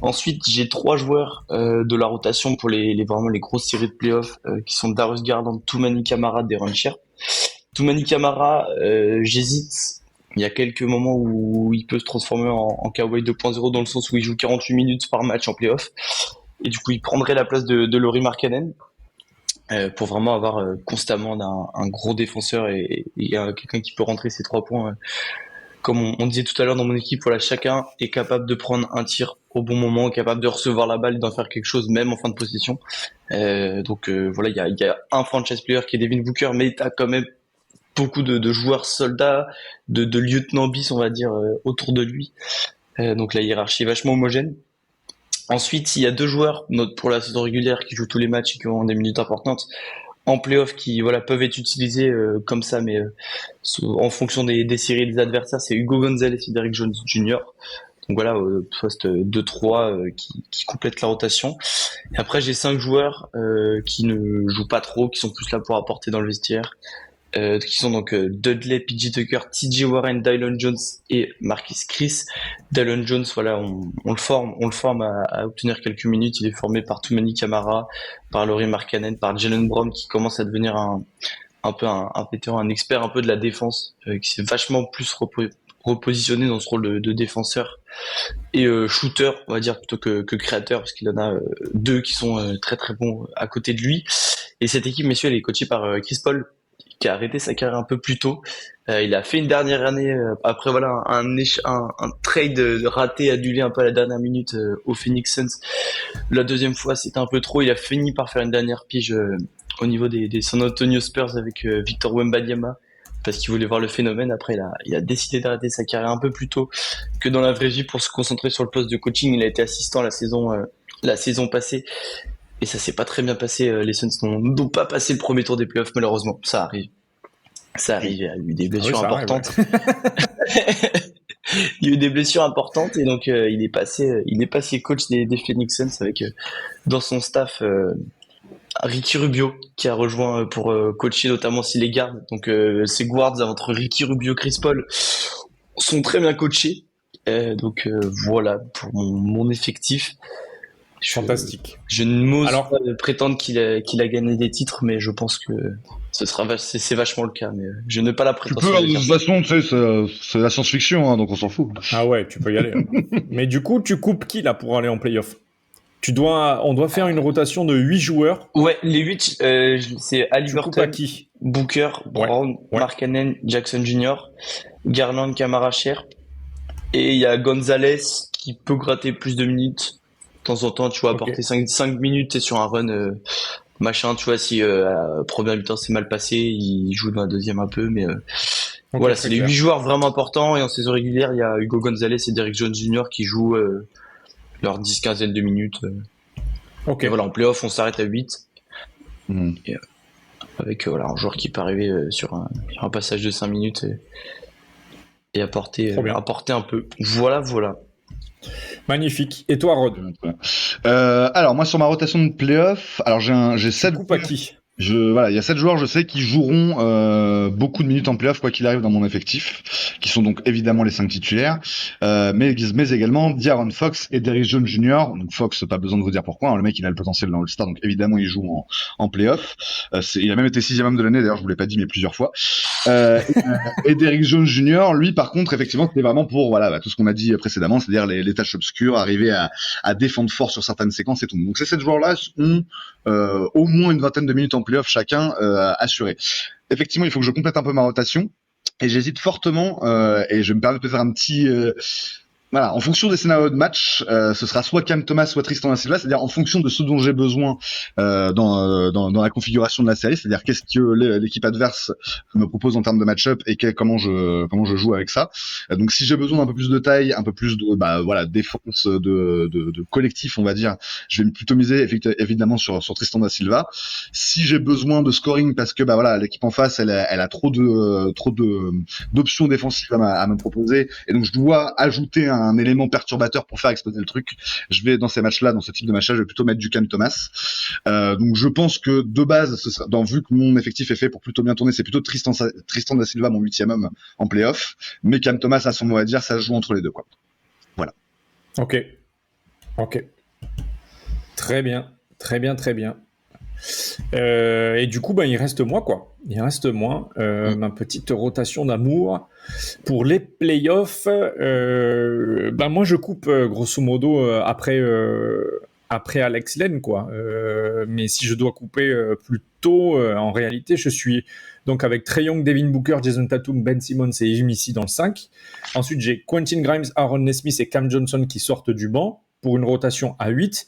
Ensuite, j'ai 3 joueurs de la rotation pour vraiment les grosses séries de playoffs qui sont Darius Garland, Toumani Camara, Deron Sharpe. Toumani Camara, j'hésite Il y a quelques moments où il peut se transformer en Kawhi 2.0 dans le sens où il joue 48 minutes par match en playoff. Et du coup, il prendrait la place de Lauri Markkanen pour vraiment avoir constamment un gros défenseur et quelqu'un qui peut rentrer ses 3 points. Comme on disait tout à l'heure dans mon équipe, voilà, chacun est capable de prendre un tir au bon moment, capable de recevoir la balle, d'en faire quelque chose même en fin de possession. Donc voilà, il y a un franchise player qui est Devin Booker, mais t'as quand même beaucoup de joueurs soldats, de lieutenants bis, on va dire, autour de lui. Donc la hiérarchie est vachement homogène. Ensuite, il y a 2 joueurs pour la saison régulière qui jouent tous les matchs et qui ont des minutes importantes en playoff qui voilà peuvent être utilisés comme ça, mais en fonction des séries et des adversaires. C'est Hugo Gonzalez et Derrick Jones Jr. Donc voilà, poste 2-3 qui complètent la rotation. Et après, j'ai 5 joueurs qui ne jouent pas trop, qui sont plus là pour apporter dans le vestiaire. Qui sont donc Dudley, PJ Tucker, TJ Warren, Dylon Jones et Marquise Chris. Dylon Jones, voilà, on le forme à obtenir quelques minutes. Il est formé par Toumani Camara, par Lauri Markkanen, par Jalen Brown, qui commence à devenir un peu un vétéran, un expert un peu de la défense, qui s'est vachement plus repositionné dans ce rôle de défenseur et shooter, on va dire, plutôt que créateur, parce qu'il en a 2 qui sont très très bons à côté de lui. Et cette équipe, messieurs, elle est coachée par Chris Paul, qui a arrêté sa carrière un peu plus tôt. Il a fait une dernière année après voilà un trade raté annulé un peu à la dernière minute au Phoenix Suns. La deuxième fois, c'était un peu trop. Il a fini par faire une dernière pige au niveau des San Antonio Spurs avec Victor Wembanyama parce qu'il voulait voir le phénomène. Après, il a décidé d'arrêter sa carrière un peu plus tôt que dans la vraie vie pour se concentrer sur le poste de coaching. Il a été assistant la saison passée. Et ça s'est pas très bien passé. Les Suns n'ont pas passé le premier tour des playoffs, malheureusement. Ça arrive. Il y a eu des blessures importantes. Il y a eu des blessures importantes et donc il est passé coach des Phoenix Suns avec dans son staff Ricky Rubio qui a rejoint pour coacher notamment si les gardes. Donc ces guards entre Ricky Rubio, Chris Paul sont très bien coachés. Donc voilà pour mon effectif. Fantastique. Je n'ose pas prétendre qu'il a gagné des titres, mais je pense que c'est vachement le cas. Mais je n'ai pas la prétention. De toute façon, tu sais, c'est la science-fiction, hein, donc on s'en fout. Ah ouais, tu peux y aller. Mais du coup, tu coupes qui là pour aller en playoff? On doit faire une rotation de 8 joueurs. Ouais, les 8, c'est Haliburton, qui Booker, Brown, Markkanen, Jackson Jr., Garland, Camara, Sher. Et il y a Gonzalez qui peut gratter plus de minutes. De temps en temps, tu vois, apporter 5 minutes, t'es sur un run, machin, tu vois, si première mi-temps c'est mal passé, il joue dans la deuxième un peu, mais voilà, c'est les 8 joueurs vraiment importants, et en saison régulière, il y a Hugo Gonzalez et Derrick Jones Jr. qui jouent leurs 10-15 de minutes. Et voilà, en playoff, on s'arrête à 8. Et, avec voilà, un joueur qui peut arriver sur un passage de 5 minutes et apporter un peu. Voilà. Magnifique. Et toi, Rod? Alors, moi, sur ma rotation de playoff, alors j'ai 7 coupe à qui? Voilà, il y a 7 joueurs, je sais, qui joueront beaucoup de minutes en playoff, quoi qu'il arrive dans mon effectif, qui sont donc évidemment les 5 titulaires, mais également De'Aaron Fox et Derrick Jones Jr. Donc Fox, pas besoin de vous dire pourquoi, hein, le mec il a le potentiel dans All-Star, donc évidemment il joue en playoff. Il a même été 6e homme de l'année, d'ailleurs je vous l'ai pas dit mais plusieurs fois. Et Derrick Jones Jr. lui par contre effectivement c'était vraiment pour voilà tout ce qu'on a dit précédemment, c'est-à-dire les tâches obscures, arriver à défendre fort sur certaines séquences et tout. Donc ces 7 joueurs-là ont au moins une vingtaine de minutes en playoff chacun assuré. Effectivement, il faut que je complète un peu ma rotation et j'hésite fortement et je me permets de faire un petit voilà, en fonction des scénarios de match, ce sera soit Cam Thomas, soit Tristan da Silva, c'est-à-dire en fonction de ce dont j'ai besoin dans la configuration de la série, c'est-à-dire qu'est-ce que l'équipe adverse me propose en termes de match-up et comment je joue avec ça. Donc si j'ai besoin d'un peu plus de taille, un peu plus de défense de collectif, on va dire, je vais plutôt miser évidemment sur Tristan da Silva. Si j'ai besoin de scoring parce que l'équipe en face elle a trop d'options défensives à me proposer et donc je dois ajouter un élément perturbateur pour faire exploser le truc, je vais dans ces matchs-là, dans ce type de match-là, je vais plutôt mettre du Cam Thomas. Donc je pense que de base, ce sera, vu que mon effectif est fait pour plutôt bien tourner, c'est plutôt Tristan da Silva, mon 8e homme en playoff, mais Cam Thomas à son mot à dire, ça se joue entre les deux, quoi. Voilà. Ok. Très bien. Et du coup, il reste moi, quoi. Il reste moi, ma petite rotation d'amour. Pour les playoffs, moi, je coupe grosso modo après Alex Len, quoi. Mais si je dois couper plus tôt, en réalité, je suis donc avec Trae Young, Devin Booker, Jason Tatum, Ben Simmons et Yves Missi dans le 5. Ensuite, j'ai Quentin Grimes, Aaron Nesmith et Cam Johnson qui sortent du banc pour une rotation à 8.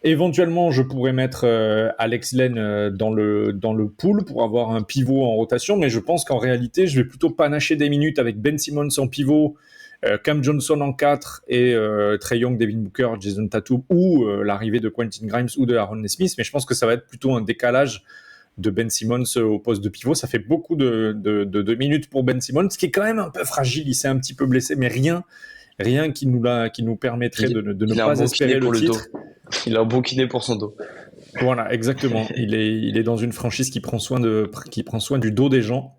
Éventuellement, je pourrais mettre Alex Len dans le pool pour avoir un pivot en rotation, mais je pense qu'en réalité, je vais plutôt panacher des minutes avec Ben Simmons en pivot, Cam Johnson en 4 et Trae Young, Devin Booker, Jason Tatum ou l'arrivée de Quentin Grimes ou de Aaron Nesmith, mais je pense que ça va être plutôt un décalage de Ben Simmons au poste de pivot. Ça fait beaucoup de minutes pour Ben Simmons, ce qui est quand même un peu fragile. Il s'est un petit peu blessé, mais rien qui nous permettrait de ne pas espérer le titre. Il a un bon kiné pour son dos. Voilà, exactement. Il est dans une franchise qui prend soin du dos des gens.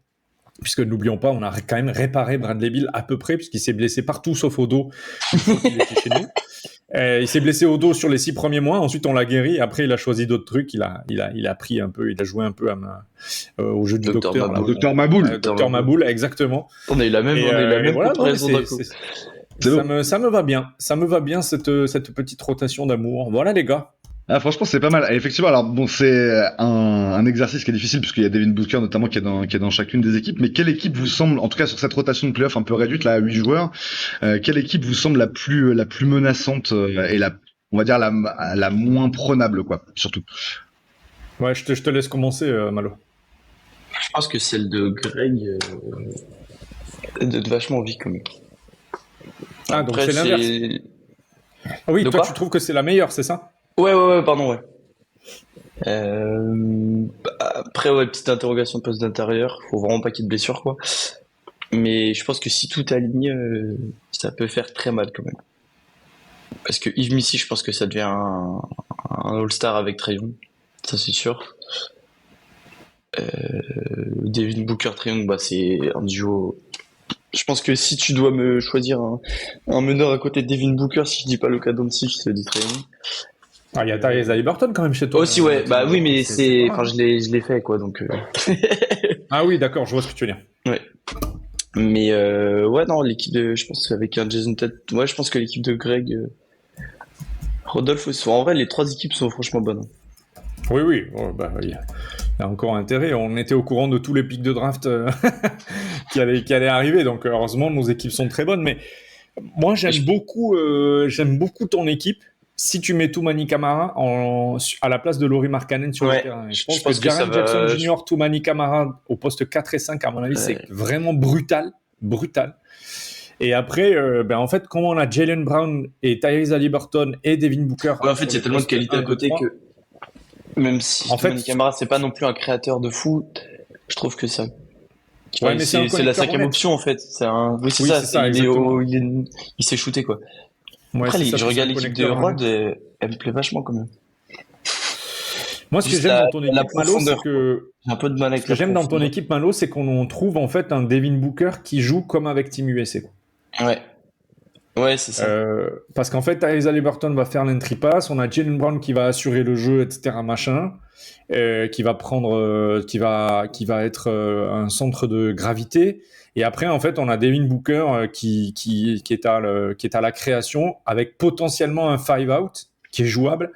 Puisque n'oublions pas, on a quand même réparé Bradley Beal à peu près, puisqu'il s'est blessé partout sauf au dos une fois qu'il était chez nous. Il s'est blessé au dos sur les 6 premiers mois, ensuite on l'a guéri, après il a choisi d'autres trucs, il a pris un peu, il a joué un peu au jeu du docteur Maboul. Docteur Maboul, exactement. On a eu la même comparaison d'un coup. Ça me va bien cette petite rotation d'amour. Voilà les gars. Ah, franchement, c'est pas mal. Et effectivement, alors bon, c'est un exercice qui est difficile puisqu'il y a Devin Booker notamment qui est dans chacune des équipes. Mais quelle équipe vous semble, en tout cas sur cette rotation de playoff un peu réduite là à 8 joueurs, quelle équipe vous semble la plus menaçante et on va dire la moins prenable, quoi, surtout. Ouais, je te laisse commencer, Malo. Je pense que celle de Greg donne vachement envie quand même. Ah, donc c'est l'inverse. Ah oui, toi tu trouves que c'est la meilleure, c'est ça? Ouais, pardon, ouais. Après, ouais, petite interrogation poste d'intérieur. Faut vraiment pas qu'il y ait de blessure, quoi. Mais je pense que si tout est aligné, ça peut faire très mal quand même. Parce que Yves Missi, je pense que ça devient un All-Star avec Trae Young. Ça, c'est sûr. Devin Booker, Trae Young, c'est un duo. Je pense que si tu dois me choisir un meneur à côté de Devin Booker, si je dis pas Luka Doncic, je te dis Trae Young. Ah, il y a Tyrese Haliburton quand même chez toi. Aussi, ouais. Bah oui, mais je l'ai fait, quoi, donc. Ah oui, d'accord, je vois ce que tu veux dire. Ouais. Mais ouais, non, je pense avec un Jason Tate, ouais, je pense que l'équipe de Greg, Rodolphe aussi. En vrai, les 3 équipes sont franchement bonnes. Oui. Oh, il y a encore intérêt. On était au courant de tous les pics de draft qui allaient arriver, donc heureusement nos équipes sont très bonnes. Mais moi, j'aime beaucoup ton équipe. Si tu mets Toumani Camara à la place de Lauri Markkanen sur le terrain, je pense que Jaren Jackson Jr., Toumani Camara au poste 4 et 5, à mon avis, c'est vraiment brutal. Et après, en fait, quand on a Jaylen Brown et Tyrese Haliburton et Devin Booker... Ouais, en fait, il y a tellement de qualité à côté que... Même si Toumani Camara, c'est pas non plus un créateur de fou, je trouve que ça... Ouais, mais c'est la 5e option, en fait. Oui, c'est ça. Il s'est shooté, quoi. Ouais, après, je regarde l'équipe de Rod, elle me plaît vachement quand même. Moi, ce que j'aime dans ton équipe, Malo, c'est que... J'ai un peu de mal avec ce que j'aime dans ton équipe, Malo, c'est qu'on trouve en fait un Devin Booker qui joue comme avec Team USA. Ouais, c'est ça. Parce qu'en fait, Tyrese Haliburton va faire l'entry pass, on a Jaylen Brown qui va assurer le jeu, etc., machin, qui va être un centre de gravité. Et après, en fait, on a Devin Booker qui est à la création avec potentiellement un 5-out qui est jouable,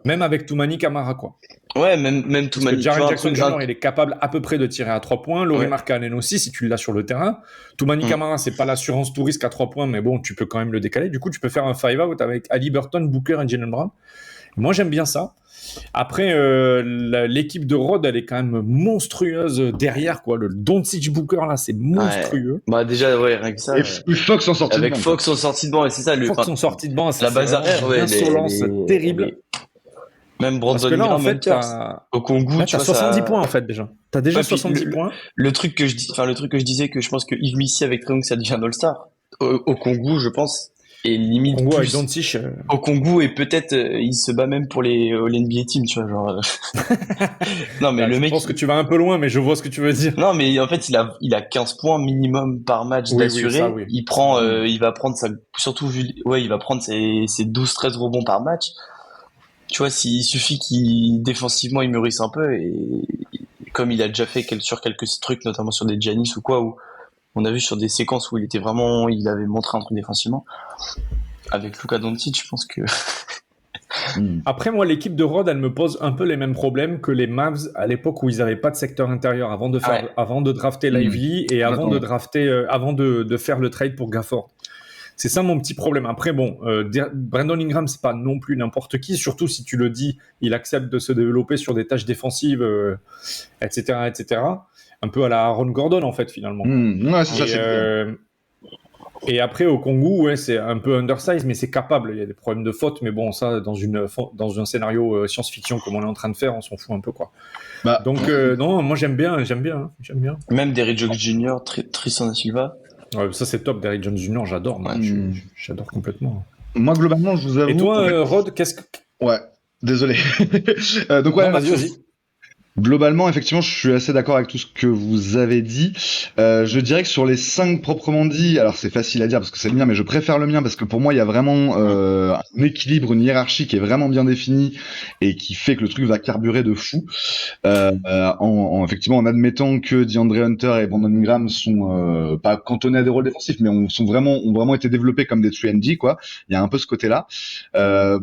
même avec Toumani Camara, quoi. Ouais, même Toumani. Jaren Jackson Jr., il est capable à peu près de tirer à 3 points. Lauri Markkanen aussi, si tu l'as sur le terrain. Toumani Camara, c'est pas l'assurance tout risque à 3 points, mais bon, tu peux quand même le décaler. Du coup, tu peux faire un 5-out avec Haliburton, Booker et Jaylen Brown. Moi, j'aime bien ça. Après, l'équipe de Rod, elle est quand même monstrueuse derrière, quoi. Le Doncic Booker, là, c'est monstrueux. Ouais. Bah, déjà, ouais, rien que ça. Et Fox en sortie de banc. Avec Fox en sortie de banc, et c'est ça. Fox en sortie de banc, la base arrière, une insolence terrible. Même Brandon Ingram, en fait, au Congo, tu as 70 points, en fait, déjà. T'as déjà 70 points. Le truc que je disais, que je pense que Yves Missi avec Trae Young, ça devient un All-Star. Au Congo, je pense. Et limite Congo plus avec Doncic, au Congo, et peut-être il se bat même pour les NBA teams, tu vois, genre. Non, mais le mec. Je pense que tu vas un peu loin, mais je vois ce que tu veux dire. Non, mais en fait, il a 15 points minimum par match d'assuré. Oui. Il va prendre il va prendre ses 12-13 rebonds par match. tu vois, s'il suffit qu'il défensivement il mûrisse un peu et comme il a déjà fait sur quelques trucs, notamment sur des Giannis ou quoi, où on a vu sur des séquences où il avait montré un truc défensivement. Avec Luka Doncic, je pense que. Après, moi, l'équipe de Rod, elle me pose un peu les mêmes problèmes que les Mavs à l'époque où ils n'avaient pas de secteur intérieur avant de drafter Lively et avant de faire le trade pour Gafford. C'est ça mon petit problème. Après, bon, Brandon Ingram, c'est pas non plus n'importe qui, surtout si tu le dis, il accepte de se développer sur des tâches défensives, etc., etc. Un peu à la Aaron Gordon, en fait, finalement. Ouais, c'est ça, et après, au Congo, ouais, c'est un peu undersized, mais c'est capable. Il y a des problèmes de faute, mais bon, ça, dans un scénario science-fiction comme on est en train de faire, on s'en fout un peu, quoi. Donc, non, moi, j'aime bien. Même Derrick Jones Jr., Tristan da Silva. Ouais, ça, c'est top. Derrick Jones Jr., j'adore. Moi, j'adore complètement. Moi, globalement, je vous avoue. Et toi, Rod, qu'est-ce que. Ouais, désolé. Donc, ouais, non, vas-y. Globalement, effectivement, je suis assez d'accord avec tout ce que vous avez dit. Je dirais que sur les 5 proprement dit, alors c'est facile à dire parce que c'est le mien, mais je préfère le mien parce que pour moi, il y a vraiment un équilibre, une hiérarchie qui est vraiment bien définie et qui fait que le truc va carburer de fou. Effectivement, en admettant que DeAndre Hunter et Brandon Ingram sont pas cantonnés à des rôles défensifs, mais ont vraiment été développés comme des 3&D, quoi. Il y a un peu ce côté-là.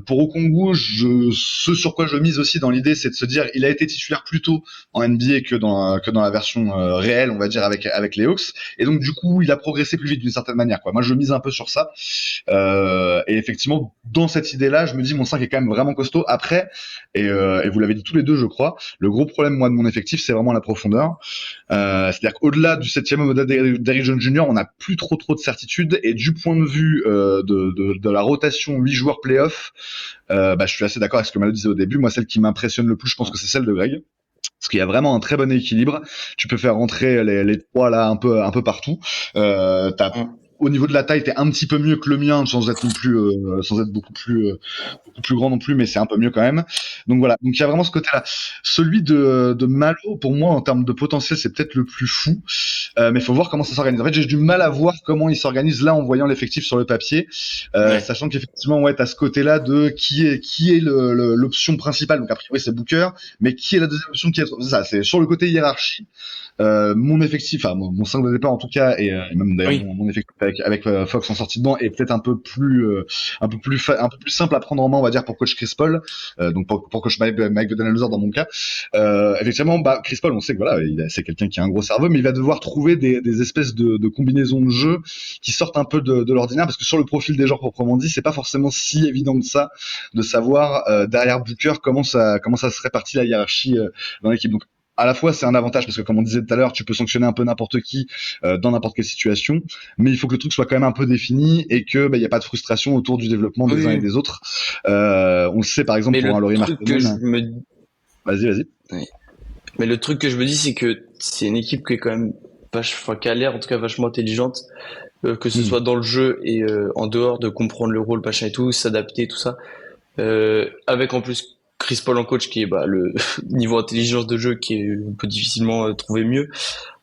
Pour Okongwu, ce sur quoi je mise aussi dans l'idée, c'est de se dire, il a été titulaire plus tôt en NBA que dans la version réelle, on va dire, avec les Hawks, et donc du coup il a progressé plus vite d'une certaine manière, quoi. Moi je mise un peu sur ça, et effectivement dans cette idée là je me dis mon 5 est quand même vraiment costaud. Après, et vous l'avez dit tous les deux je crois, le gros problème moi de mon effectif c'est vraiment la profondeur, c'est-à-dire qu'au-delà du 7e homme d'Derrick Jones Jr. on n'a plus trop de certitude, et du point de vue de la rotation 8 joueurs playoff, je suis assez d'accord avec ce que Malo disait au début. Moi, celle qui m'impressionne le plus, je pense que c'est celle de Greg, parce qu'il y a vraiment un très bon équilibre. Tu peux faire rentrer les trois là un peu partout. Au niveau de la taille, t'es un petit peu mieux que le mien, sans être beaucoup plus grand non plus, mais c'est un peu mieux quand même. Donc voilà. Donc il y a vraiment ce côté-là. Celui de Malo, pour moi, en termes de potentiel, c'est peut-être le plus fou. Mais il faut voir comment ça s'organise. En fait, j'ai du mal à voir comment il s'organise là en voyant l'effectif sur le papier, sachant qu'effectivement, ouais, t'as ce côté-là de qui est l'option principale. Donc a priori, c'est Booker, mais qui est la deuxième option qui est ça. C'est sur le côté hiérarchie. Mon effectif, enfin mon 5 de départ en tout cas, et même d'ailleurs mon effectif avec Fox en sortie de banc est peut-être un peu plus simple à prendre en main, on va dire, pour coach Chris Paul, donc pour coach Mike Budenholzer dans mon cas. Effectivement, Chris Paul, on sait que voilà, c'est quelqu'un qui a un gros cerveau, mais il va devoir trouver des espèces de combinaisons de jeu qui sortent un peu de l'ordinaire, parce que sur le profil des joueurs proprement dit, c'est pas forcément si évident que ça de savoir derrière Booker comment ça se répartit la hiérarchie dans l'équipe. Donc à la fois c'est un avantage parce que comme on disait tout à l'heure, tu peux sanctionner un peu n'importe qui dans n'importe quelle situation, mais il faut que le truc soit quand même un peu défini et que y a pas de frustration autour du développement des uns et des autres. On le sait par exemple mais pour un Laurie Markkanen. Vas-y. Oui. Mais le truc que je me dis, c'est que c'est une équipe qui est quand même qui a l'air en tout cas vachement intelligente, que ce soit dans le jeu et en dehors, de comprendre le rôle, machin et tout, s'adapter, tout ça. Avec en plus Chris Paul en coach qui est le niveau intelligence de jeu on peut difficilement trouver mieux.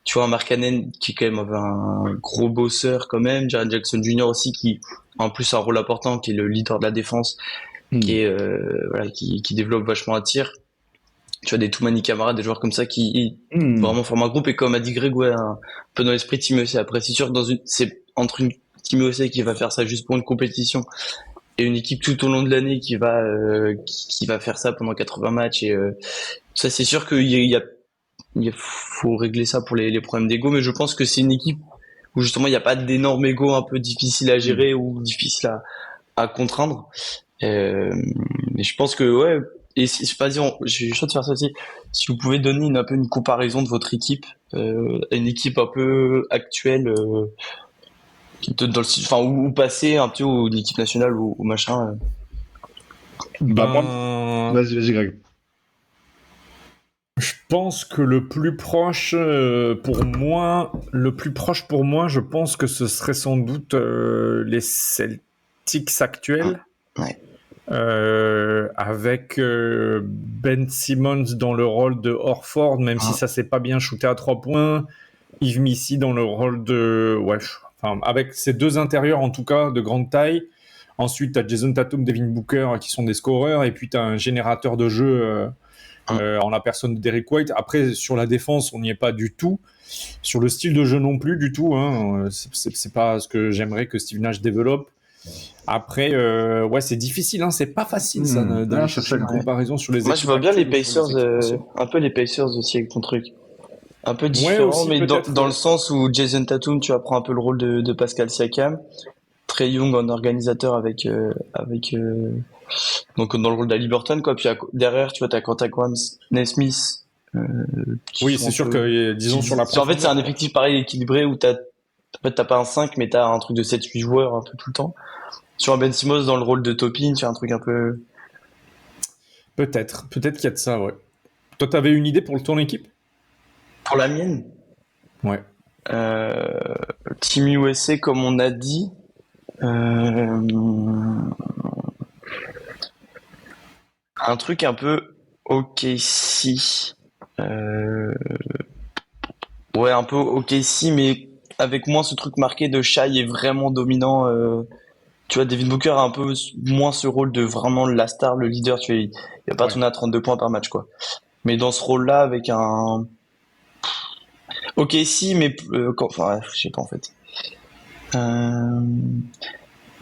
Tu vois, un Markkanen qui quand même avait un gros bosseur quand même, Jaren Jackson Jr. aussi qui en plus a un rôle important, qui est le leader de la défense, qui est qui développe vachement un tir. Tu vois, des Toumani Camara, des joueurs comme ça qui vraiment forment un groupe, et comme a dit Greg, ouais, un peu dans l'esprit Team USA. Après, c'est sûr, c'est entre une Team USA qui va faire ça juste pour une compétition et une équipe tout au long de l'année qui va faire ça pendant 80 matchs, et ça, c'est sûr qu'il faut régler ça pour les problèmes d'ego, mais je pense que c'est une équipe où justement il n'y a pas d'énorme ego un peu difficile à gérer ou difficile à contraindre. Mais je pense que ouais. Et vas-y, j'ai chaud de faire ça aussi. Si vous pouvez donner un peu une comparaison de votre équipe, une équipe un peu actuelle, ou passée un peu, ou une équipe nationale ou machin. Moi, vas-y Greg. Je pense que le plus proche pour moi, je pense que ce serait sans doute les Celtics actuels. Ouais. Avec Ben Simmons dans le rôle de Horford, même si ça s'est pas bien shooté à 3 points. Yves Missy dans le rôle de avec ces deux intérieurs en tout cas de grande taille. Ensuite, tu as Jason Tatum, Devin Booker qui sont des scoreurs. Et puis, tu as un générateur de jeu en la personne de Derrick White. Après, sur la défense, on n'y est pas du tout. Sur le style de jeu non plus du tout. Hein. C'est pas ce que j'aimerais que Steve Nash développe. Après, c'est difficile. Hein. C'est pas facile ça, d'aller chercher une comparaison sur les équipes. Moi, je vois bien les actuelles, sur Pacers, les équipes un peu les Pacers aussi avec ton truc. Un peu différent, aussi, mais peut-être, dans le sens où Jason Tatum, tu vas prendre un peu le rôle de Pascal Siakam. Trae Young en organisateur avec donc dans le rôle d'Haliburton, quoi. Puis derrière, tu vois, t'as Quentin Nesmith. Oui, c'est sûr que, disons, sur la En fait, c'est un effectif pareil équilibré où t'as pas un 5, mais t'as un truc de 7-8 joueurs un peu tout le temps. Sur un Ben Simmons dans le rôle de Topin, tu as un truc un peu... Peut-être qu'il y a de ça, ouais. Toi, t'avais une idée pour ton équipe? Pour la mienne? Ouais. Team USA, comme on a dit... un truc un peu OKC. Ouais, un peu OKC, mais avec moins ce truc marqué de Shai est vraiment dominant. Tu vois, Devin Booker a un peu moins ce rôle de vraiment la star, le leader. Tu vois, il va pas tourner à 32 points par match, quoi. Mais dans ce rôle-là, avec un... OKC, mais... Enfin, je sais pas, en fait.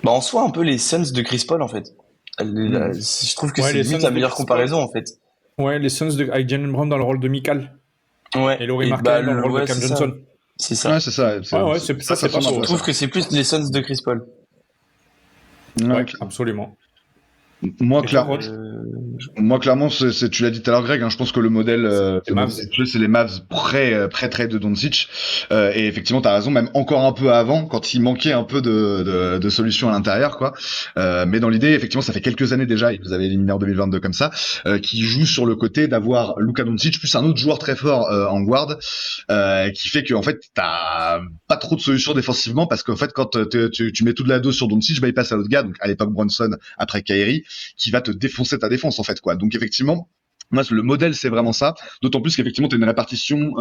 En soi, un peu les Suns de Chris Paul, en fait. Je trouve que c'est limite la meilleure comparaison, en fait. Ouais, les Suns avec Jaylen Brown dans le rôle de Mikal. Ouais. Et Laurie Markkanen dans le rôle de Cam Johnson. C'est ça. Ouais, c'est ça. C'est pas Je trouve que c'est plus les Suns de Chris Paul. Ouais, absolument. Moi, clairement, tu l'as dit tout à l'heure, Greg, hein, je pense que le modèle, c'est les Mavs pré-trade de Doncic. Et effectivement, t'as raison, même encore un peu avant, quand il manquait un peu de solutions à l'intérieur, quoi. Mais dans l'idée, effectivement, ça fait quelques années déjà, ils vous avaient éliminé en 2022 comme ça, qui joue sur le côté d'avoir Luka Doncic plus un autre joueur très fort en guard, qui fait que en fait, t'as pas trop de solutions défensivement parce qu'en fait, quand tu mets toute la dose sur Doncic, il passe à l'autre gars, donc à l'époque Brunson, après Kyrie, qui va te défoncer ta défense en fait, quoi. Donc effectivement, moi, le modèle, c'est vraiment ça. D'autant plus qu'effectivement, tu as une répartition.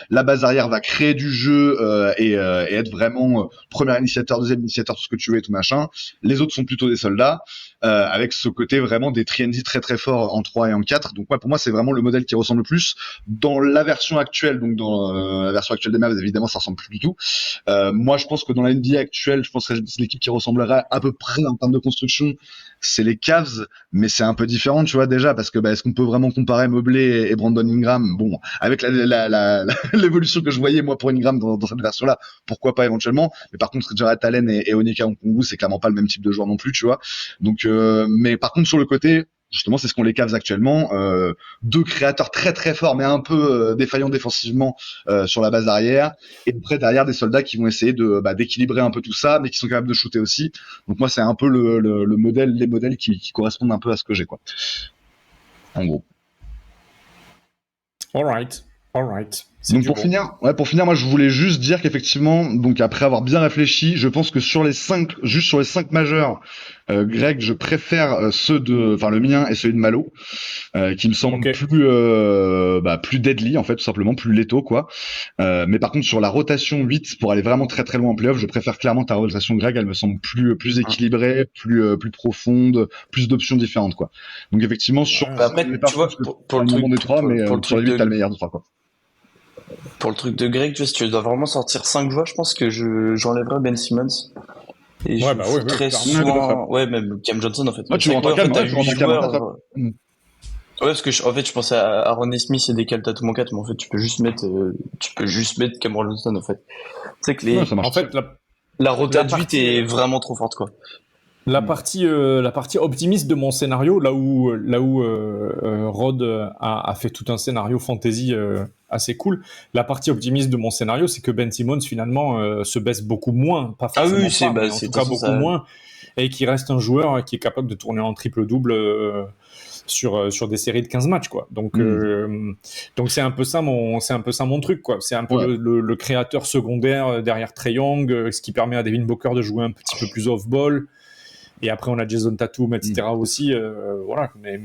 La base arrière va créer du jeu et être vraiment premier initiateur, deuxième initiateur, tout ce que tu veux et tout machin. Les autres sont plutôt des soldats, avec ce côté vraiment des 3&D très très forts en 3 et en 4. Donc pour moi, c'est vraiment le modèle qui ressemble le plus. Dans la version actuelle, donc dans la version actuelle des Mavs, évidemment, ça ressemble plus du tout. Moi, je pense que dans la NBA actuelle, je pense que c'est l'équipe qui ressemblerait à peu près en termes de construction. C'est les Cavs, mais c'est un peu différent, tu vois, déjà, parce que est-ce qu'on peut vraiment comparer Mobley et Brandon Ingram? Bon, avec l'évolution que je voyais, moi, pour Ingram dans cette version-là, pourquoi pas éventuellement? Mais par contre, Jarrett Allen et Onyeka Okongwu, c'est clairement pas le même type de joueur non plus, tu vois. Donc, mais par contre, sur le côté, justement, c'est ce qu'ont les Cavs actuellement. Deux créateurs très très forts, mais un peu défaillants défensivement sur la base arrière. Et après, derrière, des soldats qui vont essayer d'équilibrer un peu tout ça, mais qui sont capables de shooter aussi. Donc moi, c'est un peu le modèle, les modèles qui correspondent un peu à ce que j'ai, quoi. En gros. All right. Donc pour finir, moi je voulais juste dire qu'effectivement, donc après avoir bien réfléchi, je pense que sur les 5 majeurs, Greg, je préfère le mien et celui de Malo, qui me semble plus deadly en fait, tout simplement, plus létaux quoi. Mais par contre sur la rotation 8 pour aller vraiment très très loin en playoff, je préfère clairement ta rotation, Greg, elle me semble plus équilibrée, plus profonde, plus d'options différentes quoi. Donc effectivement sur après, tu vois, pour le truc des 3, mais sur les 8 t'as le meilleur de 3 quoi. Pour le truc de Greg, tu vois, si tu dois vraiment sortir 5 joueurs, je pense que j'enlèverais Ben Simmons. Et même Cam Johnson en fait. Tu rentres en t'as 8 joueurs. Ouais, parce que je pensais à Aaron Smith et des Tatum en 4, mais en fait, tu peux juste mettre Cameron Johnson en fait. C'est que en fait, la rota de 8 est vraiment trop forte quoi. La partie optimiste de mon scénario, là où Rod a fait tout un scénario fantasy assez cool. La partie optimiste de mon scénario, c'est que Ben Simmons finalement se baisse beaucoup moins, pas forcément mais en tout cas beaucoup moins, et qui reste un joueur qui est capable de tourner en triple-double sur des séries de 15 matchs quoi. Donc c'est un peu ça mon truc quoi. C'est un peu le créateur secondaire derrière Trae Young, ce qui permet à Devin Booker de jouer un petit peu plus off-ball. Et après, on a Jason Tatum, etc. aussi. Voilà. Mais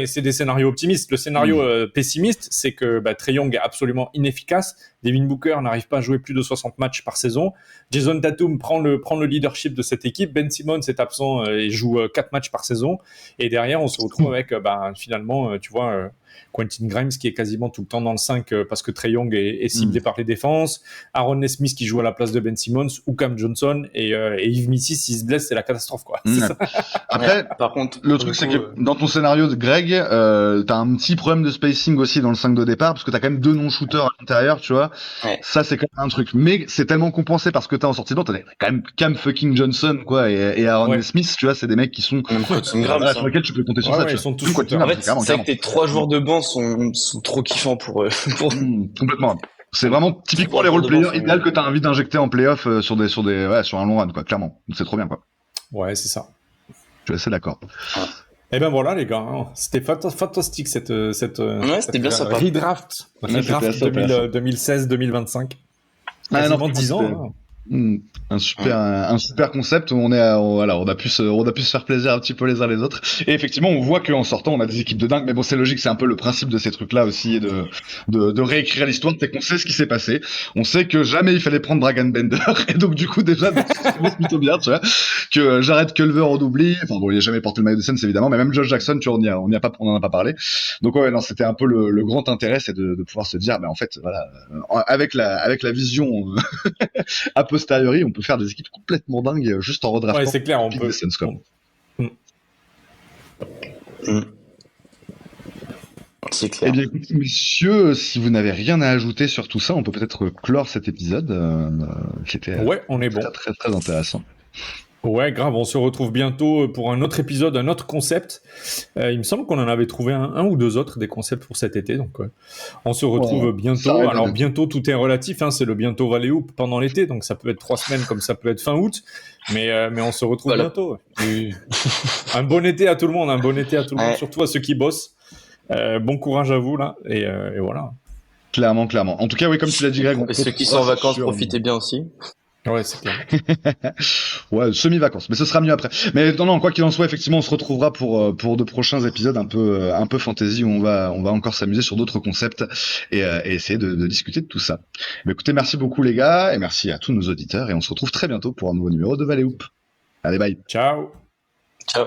c'est des scénarios optimistes. Le scénario pessimiste, c'est que Trae Young est absolument inefficace Devin Booker n'arrive pas à jouer plus de 60 matchs par saison. Jason Tatum prend le leadership de cette équipe. Ben Simmons est absent et joue 4 matchs par saison. Et derrière, on se retrouve avec, finalement, tu vois, Quentin Grimes qui est quasiment tout le temps dans le 5 parce que Trae Young est ciblé par les défenses. Aaron Nesmith qui joue à la place de Ben Simmons, ou Cam Johnson et Yves Missi, s'il se blesse, c'est la catastrophe, quoi. C'est ça. Après, Par contre, le truc, c'est que dans ton scénario de Greg, t'as un petit problème de spacing aussi dans le 5 de départ, parce que t'as quand même 2 non-shooters à l'intérieur, tu vois. Ouais. Ça, c'est quand même un truc. Mais c'est tellement compensé parce que t'as en sortie de banc, t'as quand même Cam fucking Johnson, quoi, et Aaron Smith, tu vois, c'est des mecs qui sont, c'est grave, voilà, ça. sur lesquels tu peux compter sur ça. Ils Tu sont vois. tous Quoi, shooters. En fait, clairement, c'est vrai que tes 3 joueurs de banc sont trop kiffants pour. complètement. C'est vraiment typiquement les role-players idéal que t'as envie d'injecter en playoff sur un long run, quoi, clairement. C'est trop bien, quoi. Ouais, c'est ça. Je suis assez d'accord. Et ben voilà les gars, hein. C'était fantastique cette c'était bien sympa. redraft Ouais, c'était assez intéressant. 2016-2025. Ah, non, Quasiment 10 ans. c'était- Hein. Un super concept où on a pu se faire plaisir un petit peu les uns les autres. Et effectivement, on voit qu'en sortant, on a des équipes de dingue. Mais bon, c'est logique, c'est un peu le principe de ces trucs-là aussi, de réécrire l'histoire, c'est qu'on sait ce qui s'est passé. On sait que jamais il fallait prendre Dragan Bender. Et donc, du coup, déjà, c'est plutôt bien, tu vois, que Jared Culver on oublie. Enfin bon, il a jamais porté le maillot de Suns, évidemment, mais même Josh Jackson, tu vois, on en a pas parlé. Donc ouais, non, c'était un peu le grand intérêt, c'est de pouvoir se dire, mais en fait, voilà, avec la vision a posteriori, on peut faire des équipes complètement dingues juste en redraftant. Ouais, c'est clair, on peut. Des Suns, quoi. C'est clair. Eh bien, écoutez, messieurs, si vous n'avez rien à ajouter sur tout ça, on peut peut-être clore cet épisode qui était Ouais, on est bon. très, très, très intéressant. Ouais, grave, on se retrouve bientôt pour un autre épisode, un autre concept. Il me semble qu'on en avait trouvé un ou deux autres des concepts pour cet été, donc on se retrouve bientôt. Alors bientôt, tout est relatif, hein, c'est le bientôt Valley Hoop pendant l'été, donc ça peut être 3 semaines comme ça peut être fin août, mais on se retrouve bientôt. Et un bon été à tout le monde, surtout à ceux qui bossent. Bon courage à vous là, et voilà. Clairement. En tout cas, oui, comme tu l'as dit, Greg. Et ceux qui sont en vacances, profitez bien aussi. Ouais, c'est clair. Ouais, semi-vacances, mais ce sera mieux après. Mais non, quoi qu'il en soit, effectivement, on se retrouvera pour de prochains épisodes un peu fantasy où on va encore s'amuser sur d'autres concepts et essayer de discuter de tout ça. Mais écoutez, merci beaucoup les gars et merci à tous nos auditeurs et on se retrouve très bientôt pour un nouveau numéro de Valley Hoop. Allez, bye. Ciao. Ciao.